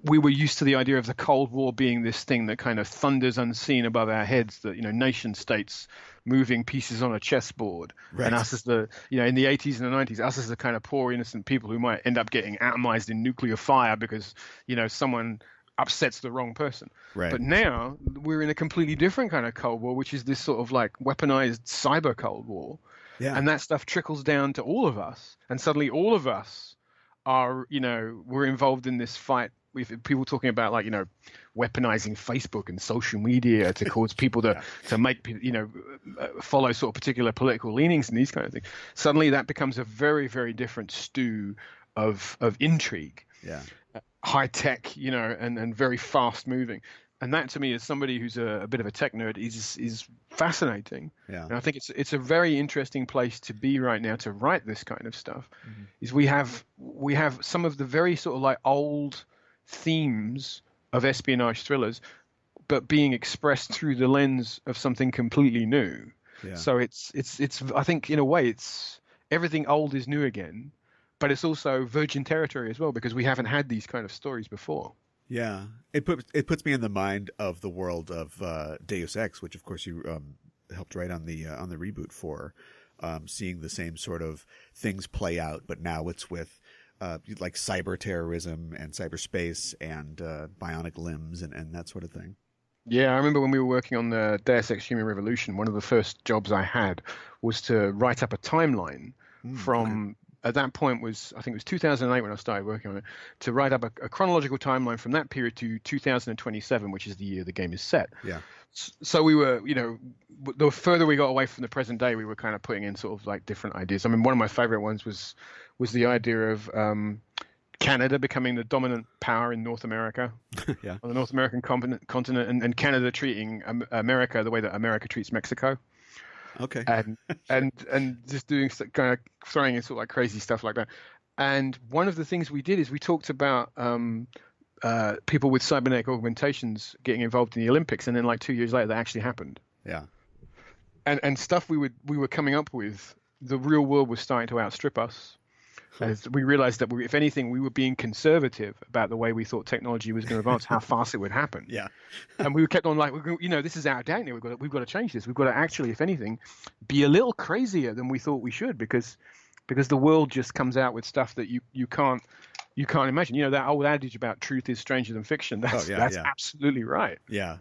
we were used to the idea of the Cold War being this thing that kind of thunders unseen above our heads, that nation states moving pieces on a chessboard, right. And us as the in the 80s and the 90s, us as the kind of poor innocent people who might end up getting atomized in nuclear fire because someone upsets the wrong person. Right. But now we're in a completely different kind of Cold War, which is this sort of like weaponized cyber Cold War. Yeah. And that stuff trickles down to all of us, and suddenly all of us are we're involved in this fight with people talking about, like, weaponizing Facebook and social media to cause people to make, follow sort of particular political leanings and these kind of things. Suddenly that becomes a very, very different stew of intrigue. Yeah. High tech, and very fast moving. And that, to me, as somebody who's a bit of a tech nerd, is fascinating. Yeah. And I think it's a very interesting place to be right now to write this kind of stuff. Mm-hmm. Is we have some of the very sort of like old themes of espionage thrillers, but being expressed through the lens of something completely new. Yeah. So it's I think in a way it's everything old is new again, but it's also virgin territory as well, because we haven't had these kind of stories before. Yeah, it puts me in the mind of the world of Deus Ex, which of course you helped write on the reboot for, seeing the same sort of things play out, but now it's with like cyber terrorism and cyberspace and bionic limbs and that sort of thing. Yeah, I remember when we were working on the Deus Ex Human Revolution, one of the first jobs I had was to write up a timeline from... Okay. At that point I think it was 2008 when I started working on it, to write up a chronological timeline from that period to 2027, which is the year the game is set. Yeah. So we were, the further we got away from the present day, we were kind of putting in sort of like different ideas. I mean, one of my favorite ones was the idea of Canada becoming the dominant power in North America, yeah, on the North American continent, and Canada treating America the way that America treats Mexico. Okay. And just doing kind of throwing in sort of like crazy stuff like that. And one of the things we did is we talked about people with cybernetic augmentations getting involved in the Olympics, and then like 2 years later that actually happened. Yeah. And stuff we were coming up with, the real world was starting to outstrip us. As we realized that if anything, we were being conservative about the way we thought technology was going to advance, how fast it would happen. Yeah. And we kept on like, this is out of date. We've got to change this. We've got to actually, if anything, be a little crazier than we thought we should, because because the world just comes out with stuff that you can't imagine. That old adage about truth is stranger than fiction. That's absolutely right. Yeah.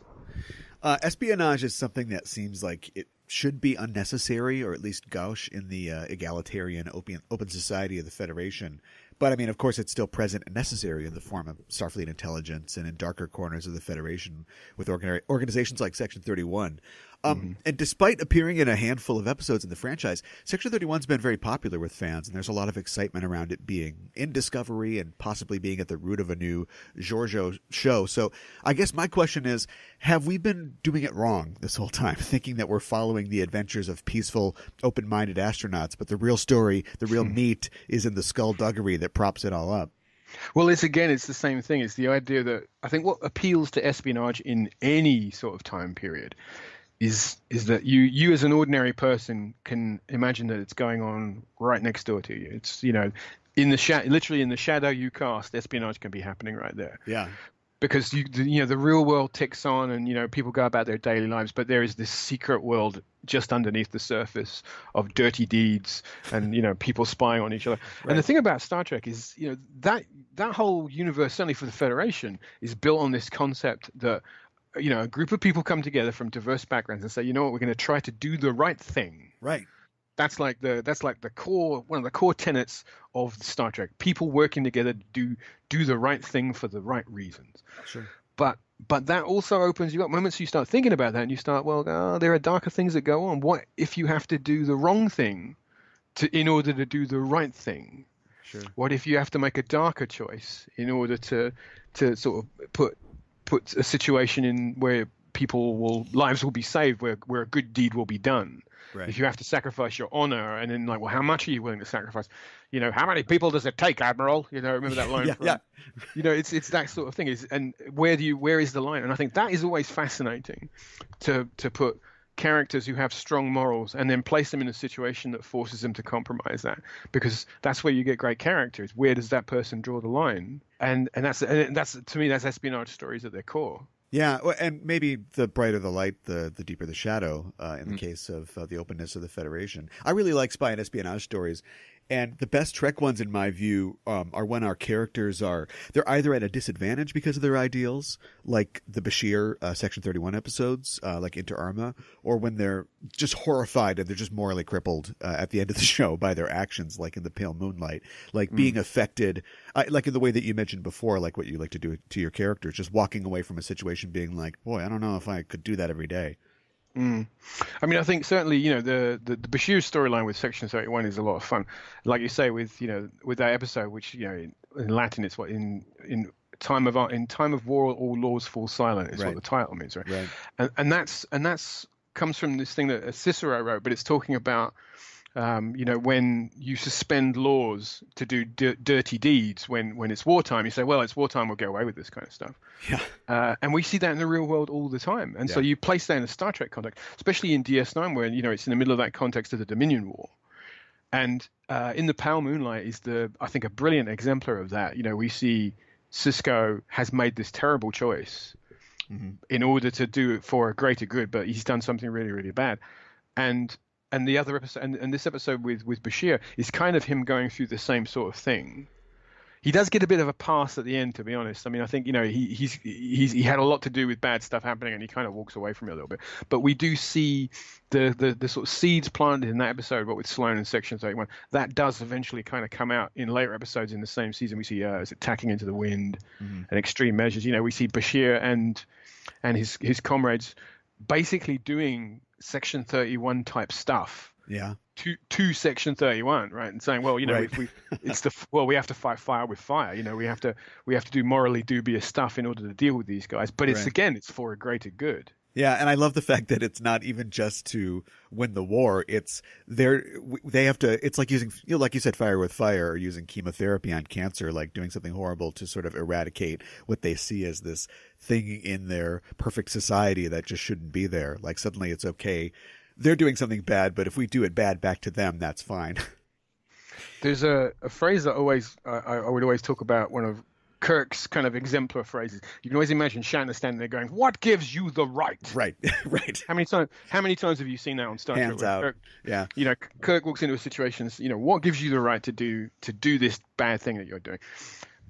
Espionage is something that seems like it should be unnecessary, or at least gauche, in the egalitarian open society of the Federation. But I mean, of course, it's still present and necessary in the form of Starfleet Intelligence and in darker corners of the Federation with organizations like Section 31. And despite appearing in a handful of episodes in the franchise, Section 31's been very popular with fans, and there's a lot of excitement around it being in Discovery and possibly being at the root of a new Giorgio show. So I guess my question is, have we been doing it wrong this whole time, thinking that we're following the adventures of peaceful, open-minded astronauts, but the real story, the real meat is in the skullduggery that props it all up? Well, it's the same thing. It's the idea that I think what appeals to espionage in any sort of time period is that you as an ordinary person can imagine that it's going on right next door to you. It's, literally in the shadow you cast, espionage can be happening right there. Yeah. Because the real world ticks on, and people go about their daily lives, but there is this secret world just underneath the surface of dirty deeds and people spying on each other. Right. And the thing about Star Trek is that whole universe, certainly for the Federation, is built on this concept that a group of people come together from diverse backgrounds and say, we're going to try to do the right thing. Right. That's like the core, one of the core tenets of Star Trek. People working together to do the right thing for the right reasons. Sure. But that also opens you up. Moments you start thinking about that, and you start, there are darker things that go on. What if you have to do the wrong thing in order to do the right thing? Sure. What if you have to make a darker choice in order to sort of put a situation in where lives will be saved, where a good deed will be done. Right. If you have to sacrifice your honor, and then how much are you willing to sacrifice? How many people does it take, Admiral? Remember that line? Yeah. It's that sort of thing. And where is the line? And I think that is always fascinating, to put characters who have strong morals and then place them in a situation that forces them to compromise that, because that's where you get great characters. Where does that person draw the line? And that's to me, that's espionage stories at their core. Yeah, and maybe the brighter the light, the deeper the shadow, in the case of the openness of the Federation. I really like spy and espionage stories. And the best Trek ones, in my view, are when our characters they're either at a disadvantage because of their ideals, like the Bashir Section 31 episodes, like Inter Arma, or when they're just horrified and they're just morally crippled at the end of the show by their actions, like in The Pale Moonlight, like being affected, like in the way that you mentioned before, like what you like to do to your characters, just walking away from a situation being like, boy, I don't know if I could do that every day. I mean, I think certainly, the Bashir storyline with Section 31 is a lot of fun. Like you say, with that episode, which in Latin it's what in time of war all laws fall silent is what the title means, right? And that's comes from this thing that Cicero wrote, but it's talking about when you suspend laws to do dirty deeds when it's wartime. You say, well, it's wartime, we'll get away with this kind of stuff. Yeah. And we see that in the real world all the time. And so you place that in a Star Trek context, especially in DS9, where it's in the middle of that context of the Dominion War. And in The Pale Moonlight is I think a brilliant exemplar of that. We see Sisko has made this terrible choice in order to do it for a greater good, but he's done something really, really bad. And the other episode, and this episode with Bashir is kind of him going through the same sort of thing. He does get a bit of a pass at the end, to be honest. I mean, I think he had a lot to do with bad stuff happening, and he kind of walks away from it a little bit. But we do see the sort of seeds planted in that episode, but with Sloane and Section 31, that does eventually kind of come out in later episodes in the same season. We see is it Tacking Into the Wind and Extreme Measures. We see Bashir and his comrades basically doing Section 31 type stuff. Yeah. To Section 31, right, and saying, well, if we have to fight fire with fire. We have to do morally dubious stuff in order to deal with these guys. But it's for a greater good. Yeah, and I love the fact that it's not even just to win the war. It's they have to. It's like using, like you said, fire with fire, or using chemotherapy on cancer, like doing something horrible to sort of eradicate what they see as this thing in their perfect society that just shouldn't be there. Like suddenly it's okay. They're doing something bad, but if we do it bad back to them, that's fine. There's a phrase that I would always talk about Kirk's kind of exemplar phrases. You can always imagine Shatner standing there going, "What gives you the right?" Right, right. How many times have you seen that on Star Trek? Hands out. Kirk, Yeah. Kirk walks into a situation. What gives you the right to do this bad thing that you're doing?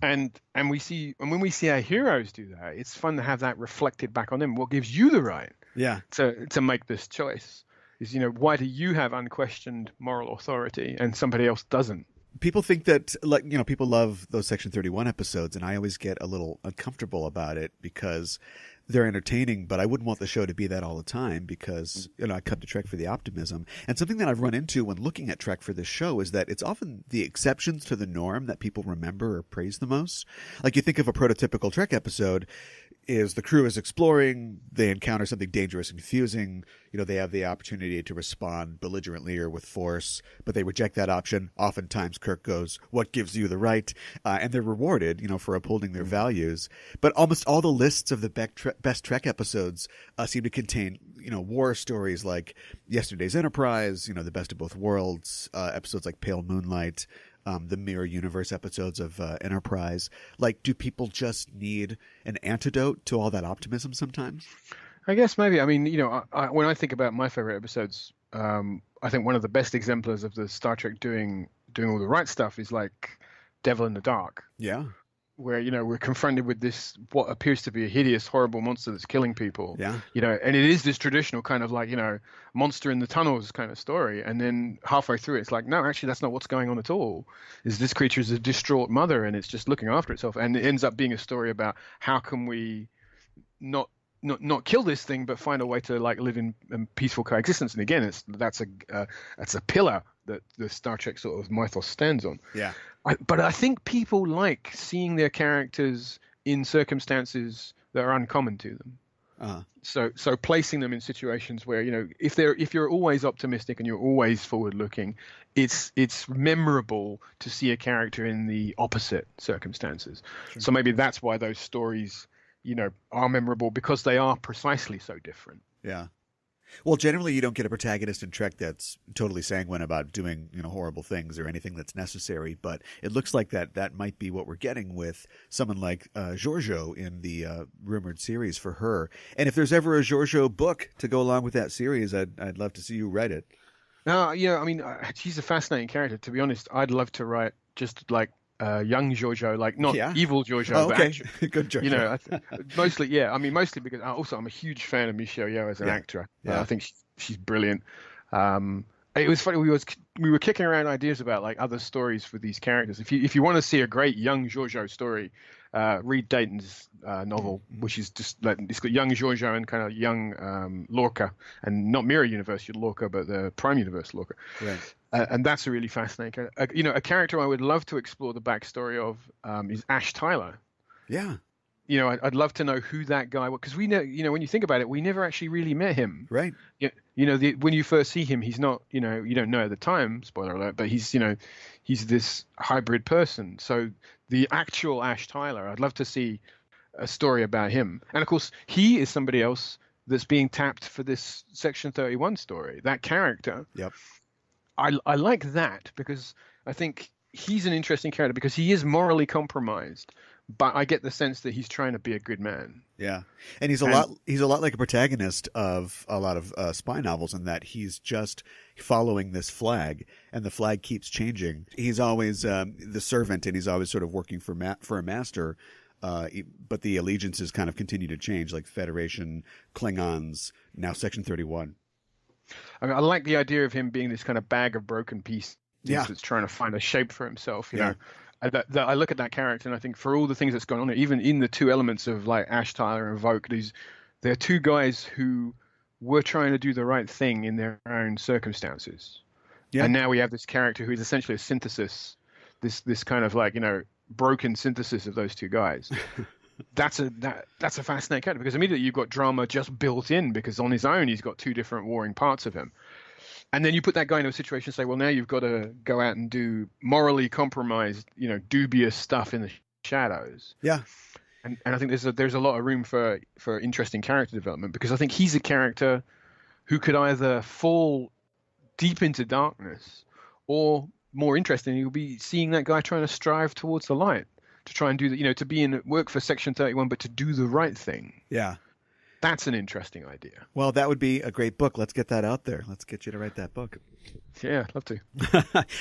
And when we see our heroes do that, it's fun to have that reflected back on them. What gives you the right? Yeah. To make this choice is, why do you have unquestioned moral authority and somebody else doesn't? People think that, people love those Section 31 episodes, and I always get a little uncomfortable about it because they're entertaining, but I wouldn't want the show to be that all the time because, I come to Trek for the optimism. And something that I've run into when looking at Trek for this show is that it's often the exceptions to the norm that people remember or praise the most. Like, you think of a prototypical Trek episode, is the crew is exploring, they encounter something dangerous and confusing, they have the opportunity to respond belligerently or with force, but they reject that option. Oftentimes Kirk goes, "What gives you the right?" And they're rewarded, for upholding their values. But almost all the lists of the best Trek episodes seem to contain, war stories like Yesterday's Enterprise, the Best of Both Worlds, episodes like Pale Moonlight, the Mirror Universe episodes of Enterprise. Like, do people just need an antidote to all that optimism sometimes? I guess maybe. I mean, when I think about my favorite episodes, I think one of the best exemplars of the Star Trek doing all the right stuff is like Devil in the Dark. Yeah. Where, we're confronted with this, what appears to be a hideous, horrible monster that's killing people. Yeah. And it is this traditional kind of like, monster in the tunnels kind of story. And then halfway through, it's like, no, actually, that's not what's going on at all. This creature is a distraught mother and it's just looking after itself. And it ends up being a story about how can we not kill this thing, but find a way to like live in peaceful coexistence. And again, that's a pillar that the Star Trek sort of mythos stands on. Yeah. But I think people like seeing their characters in circumstances that are uncommon to them. So placing them in situations where, if you're always optimistic and you're always forward looking, it's memorable to see a character in the opposite circumstances. Sure. So maybe that's why those stories, are memorable, because they are precisely so different. Yeah. Well, generally, you don't get a protagonist in Trek that's totally sanguine about doing, horrible things or anything that's necessary. But it looks like that might be what we're getting with someone like Giorgio in the rumored series for her. And if there's ever a Giorgio book to go along with that series, I'd love to see you write it. No, I mean, she's a fascinating character. To be honest, I'd love to write just like young Giorgio, like not evil Giorgio. Oh, okay. But actually, good Giorgio. Mostly, yeah. I mean, mostly because I'm a huge fan of Michelle Yeoh as an actor. Yeah. I think she's brilliant. It was funny. We were kicking around ideas about like other stories for these characters. If you want to see a great young Giorgio story, read Dayton's novel, which is just like it's got young Giorgio and kind of young Lorca, and not Mirror Universe Lorca, but the Prime Universe Lorca. Right. And that's a really fascinating. A character I would love to explore the backstory of is Ash Tyler. Yeah. I'd love to know who that guy was, because we know, when you think about it, we never actually really met him. Right. When you first see him, he's not, you don't know at the time, spoiler alert, but he's this hybrid person. So the actual Ash Tyler, I'd love to see a story about him. And of course, he is somebody else that's being tapped for this Section 31 story. That character. Yep. I like that because I think he's an interesting character because he is morally compromised, but I get the sense that he's trying to be a good man. Yeah, and he's a lot like a protagonist of a lot of spy novels in that he's just following this flag, and the flag keeps changing. He's always the servant, and he's always sort of working for a master. But the allegiances kind of continue to change, like Federation, Klingons, now Section 31. I mean, I like the idea of him being this kind of bag of broken pieces that's trying to find a shape for himself. You know, I look at that character and I think for all the things that's going on there, even in the two elements of like Ash Tyler and Vogue, they're two guys who were trying to do the right thing in their own circumstances. Yeah. And now we have this character who is essentially a synthesis, this kind of like, broken synthesis of those two guys. That's a fascinating character because immediately you've got drama just built in because on his own he's got two different warring parts of him, and then you put that guy in a situation and say, well, now you've got to go out and do morally compromised, dubious stuff in the shadows. Yeah, and I think there's a lot of room for interesting character development because I think he's a character who could either fall deep into darkness or more interesting, you'll be seeing that guy trying to strive towards the light. to try and do the, to be in work for Section 31, but to do the right thing. Yeah. That's an interesting idea. Well, that would be a great book. Let's get that out there. Let's get you to write that book. Yeah, I'd love to.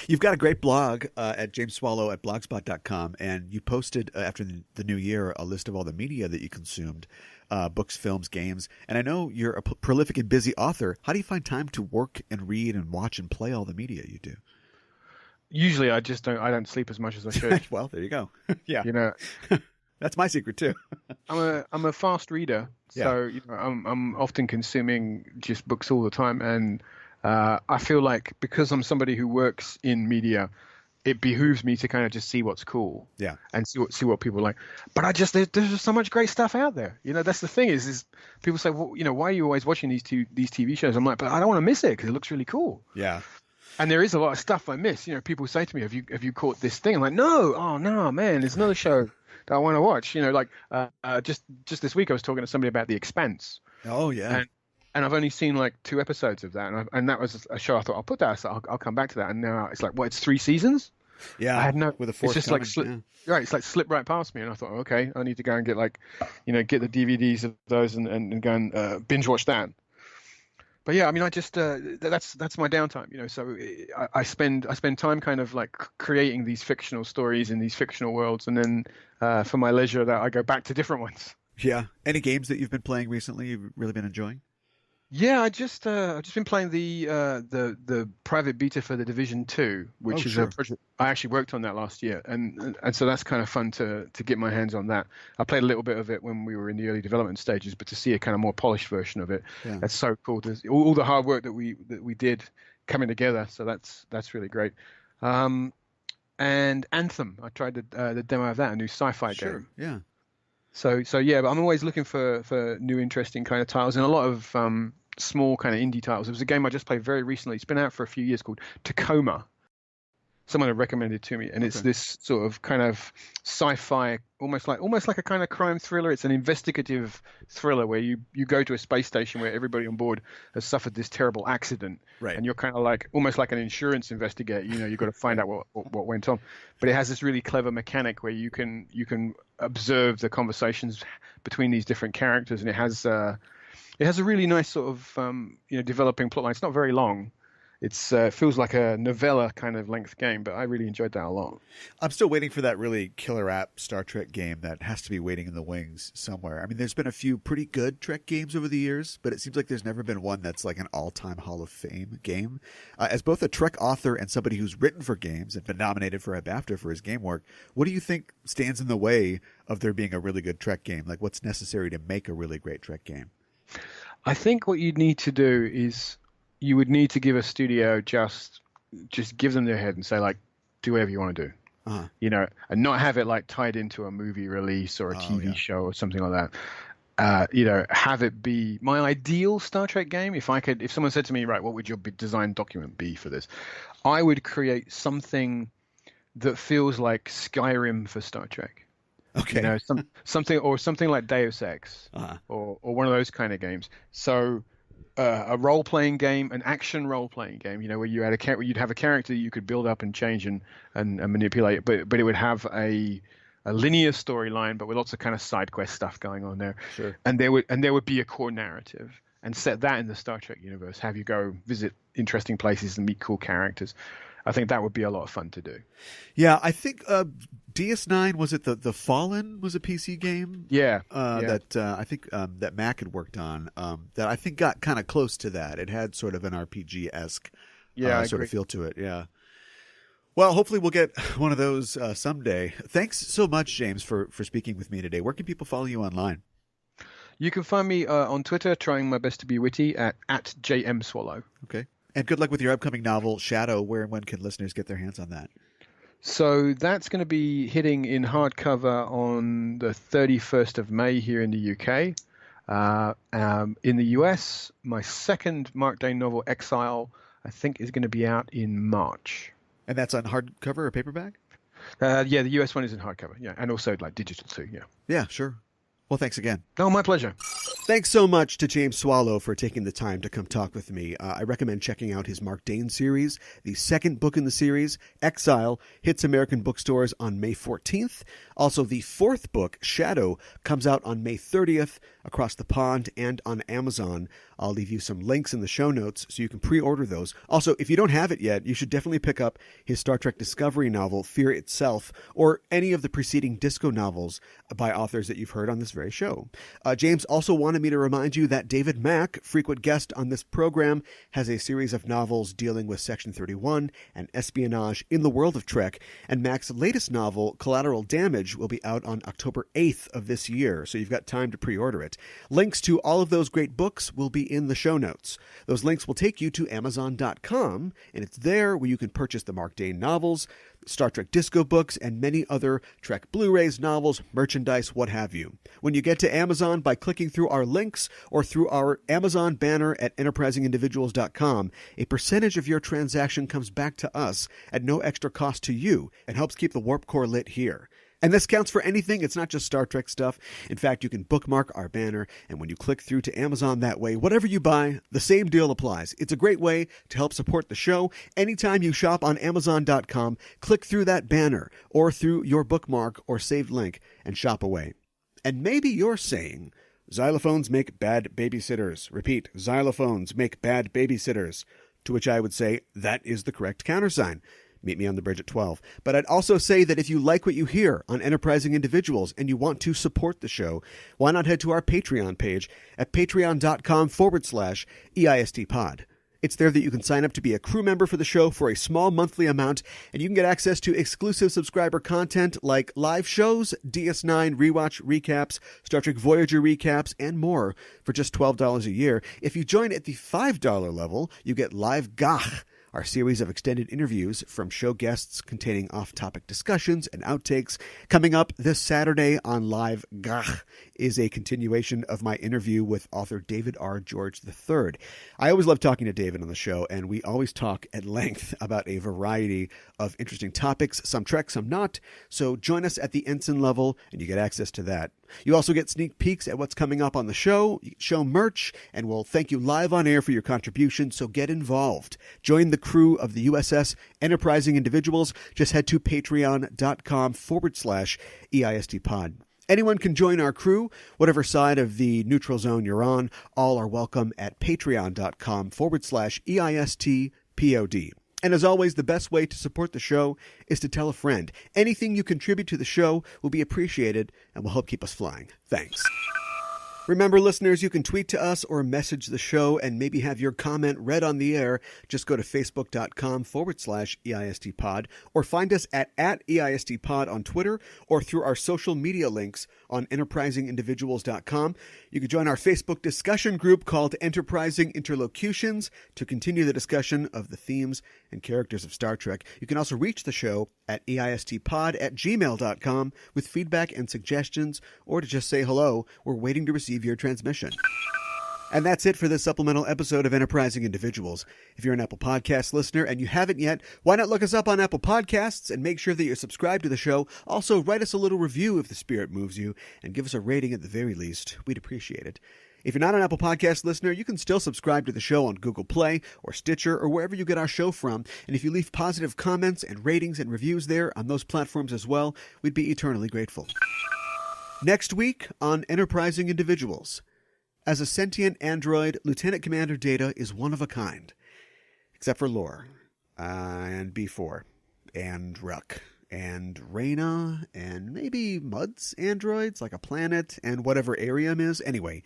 You've got a great blog at jamesswallow@blogspot.com, and you posted after the new year a list of all the media that you consumed, books, films, games. And I know you're a prolific and busy author. How do you find time to work and read and watch and play all the media you do? Usually, I don't sleep as much as I should. Well, there you go. Yeah, that's my secret too. I'm a fast reader, so I'm often consuming just books all the time, and I feel like because I'm somebody who works in media, it behooves me to kind of just see what's cool, and see what people like. But there's just so much great stuff out there. That's the thing is people say, well, why are you always watching these TV shows? I'm like, but I don't want to miss it because it looks really cool. Yeah. And there is a lot of stuff I miss. People say to me, have you caught this thing? I'm like, no, oh no, man, there's another show that I want to watch. Just this week I was talking to somebody about The Expanse. Oh yeah. And I've only seen like 2 episodes of that, and that was a show I thought I'll put that. So I'll come back to that. And now it's like, it's 3 seasons. Yeah. I had no. With a fourth. It's just right. It's like slipped right past me, and I thought, okay, I need to go and get get the DVDs of those and go and binge watch that. But yeah, I mean, I just that's my downtime, So I spend time kind of like creating these fictional stories in these fictional worlds, and then for my leisure, that I go back to different ones. Yeah. Any games that you've been playing recently you've really been enjoying? Yeah, I've just been playing the private beta for the Division 2, which is a project I actually worked on that last year, and so that's kind of fun to get my hands on that. I played a little bit of it when we were in the early development stages, but to see a kind of more polished version of it, that's so cool. All the hard work that we did coming together, so that's really great. And Anthem, I tried the demo of that, a new sci-fi game. Yeah. So yeah, but I'm always looking for new interesting kind of titles, and a lot of small kind of indie titles. There was a game I just played very recently. It's been out for a few years called Tacoma. Someone had recommended it to me, and it's this sort of kind of sci-fi, almost like a kind of crime thriller. It's an investigative thriller where you go to a space station where everybody on board has suffered this terrible accident, right? And you're kind of like almost like an insurance investigator. You've got to find out what went on. But it has this really clever mechanic where you can observe the conversations between these different characters, and it has a really nice sort of developing plotline. It's not very long. It feels like a novella kind of length game, but I really enjoyed that a lot. I'm still waiting for that really killer app Star Trek game that has to be waiting in the wings somewhere. I mean, there's been a few pretty good Trek games over the years, but it seems like there's never been one that's like an all-time Hall of Fame game. As both a Trek author and somebody who's written for games and been nominated for a BAFTA for his game work, what do you think stands in the way of there being a really good Trek game? Like, what's necessary to make a really great Trek game? I think what you'd need to do is you would need to give a studio just give them their head and say, like, do whatever you want to do, and not have it like tied into a movie release or a TV show or something like that. Have it be my ideal Star Trek game. If someone said to me, right, what would your design document be for this? I would create something that feels like Skyrim for Star Trek. Okay. something like Deus Ex or one of those kind of games. So a role-playing game, an action role-playing game, where you'd have a character you could build up and change and manipulate, but it would have a linear storyline, but with lots of kind of side quest stuff going on there. Sure. And there would be a core narrative, and set that in the Star Trek universe. Have you go visit interesting places and meet cool characters. I think that would be a lot of fun to do. Yeah, I think DS9, was it the Fallen was a PC game? Yeah. That I think that Mac had worked on. That I think got kind of close to that. It had sort of an RPG-esque sort of feel to it. Yeah. Well, hopefully we'll get one of those someday. Thanks so much, James, for speaking with me today. Where can people follow you online? You can find me on Twitter, trying my best to be witty, at @JMSwallow. Okay. And good luck with your upcoming novel, Shadow. Where and when can listeners get their hands on that? So that's going to be hitting in hardcover on the 31st of May here in the UK. In the US, my second Mark Dane novel, Exile, I think is going to be out in March. And that's on hardcover or paperback? The US one is in hardcover, yeah. And also like digital too, yeah. Yeah, sure. Well, thanks again. Oh, my pleasure. Thanks so much to James Swallow for taking the time to come talk with me. I recommend checking out his Mark Dane series. The second book in the series, Exile, hits American bookstores on May 14th. Also, the fourth book, Shadow, comes out on May 30th across the pond and on Amazon. I'll leave you some links in the show notes so you can pre-order those. Also, if you don't have it yet, you should definitely pick up his Star Trek Discovery novel, Fear Itself, or any of the preceding Disco novels by authors that you've heard on this very show. James also wanted me to remind you that David Mack, frequent guest on this program, has a series of novels dealing with Section 31 and espionage in the world of Trek, and Mack's latest novel, Collateral Damage, will be out on October 8th of this year, so you've got time to pre-order it. Links to all of those great books will be in the show notes. Those links will take you to Amazon.com, and it's there where you can purchase the Mark Dane novels, Star Trek Disco books, and many other Trek Blu-rays, novels, merchandise, what have you. When you get to Amazon, by clicking through our links or through our Amazon banner at enterprisingindividuals.com, a percentage of your transaction comes back to us at no extra cost to you and helps keep the Warp Core lit here. And this counts for anything. It's not just Star Trek stuff. In fact, you can bookmark our banner, and when you click through to Amazon that way, whatever you buy, the same deal applies. It's a great way to help support the show. Anytime you shop on Amazon.com, click through that banner or through your bookmark or saved link and shop away. And maybe you're saying, xylophones make bad babysitters. Repeat, xylophones make bad babysitters. To which I would say, that is the correct countersign. Meet me on the bridge at 12. But I'd also say that if you like what you hear on Enterprising Individuals and you want to support the show, why not head to our Patreon page at patreon.com/EISTpod. It's there that you can sign up to be a crew member for the show for a small monthly amount, and you can get access to exclusive subscriber content like live shows, DS9 rewatch recaps, Star Trek Voyager recaps, and more for just $12 a year. If you join at the $5 level, you get Live Gach, our series of extended interviews from show guests containing off-topic discussions and outtakes. Coming up this Saturday on Live Gach is a continuation of my interview with author David R. George III. I always love talking to David on the show, and we always talk at length about a variety of interesting topics, some Trek, some not. So join us at the ensign level, and you get access to that. You also get sneak peeks at what's coming up on the show, show merch, and we'll thank you live on air for your contribution, so get involved. Join the crew of the USS Enterprising Individuals. Just head to patreon.com/EISTpod. Anyone can join our crew, whatever side of the neutral zone you're on. All are welcome at patreon.com/EISTPOD. And as always, the best way to support the show is to tell a friend. Anything you contribute to the show will be appreciated and will help keep us flying. Thanks. Remember, listeners, you can tweet to us or message the show and maybe have your comment read on the air. Just go to facebook.com/EISTpod or find us at EISTpod on Twitter or through our social media links on enterprisingindividuals.com. You can join our Facebook discussion group called Enterprising Interlocutions to continue the discussion of the themes and characters of Star Trek. You can also reach the show at EISTpod@gmail.com with feedback and suggestions, or to just say hello. We're waiting to receive your transmission. And that's it for this supplemental episode of Enterprising Individuals. If you're an Apple Podcast listener and you haven't yet, why not look us up on Apple Podcasts and make sure that you're subscribed to the show. Also, write us a little review if the spirit moves you, and give us a rating at the very least. We'd appreciate it. If you're not an Apple Podcast listener, you can still subscribe to the show on Google Play or Stitcher or wherever you get our show from. And if you leave positive comments and ratings and reviews there on those platforms as well, we'd be eternally grateful. Next week on Enterprising Individuals. As a sentient android, Lieutenant Commander Data is one of a kind. Except for Lore, and B4, and Ruck, and Reyna, and maybe Mud's androids, like a planet, and whatever Arium is. Anyway,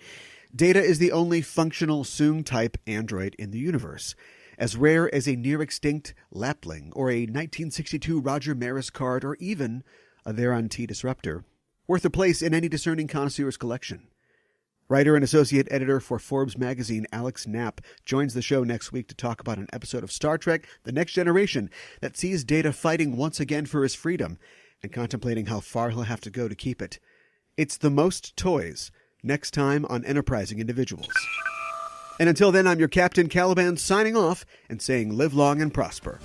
Data is the only functional Soong-type android in the universe. As rare as a near-extinct Lapling, or a 1962 Roger Maris card, or even a Veron T disruptor. Worth a place in any discerning connoisseur's collection. Writer and associate editor for Forbes magazine, Alex Knapp, joins the show next week to talk about an episode of Star Trek The Next Generation that sees Data fighting once again for his freedom and contemplating how far he'll have to go to keep it. It's The Most Toys, next time on Enterprising Individuals. And until then, I'm your Captain Caliban signing off and saying live long and prosper.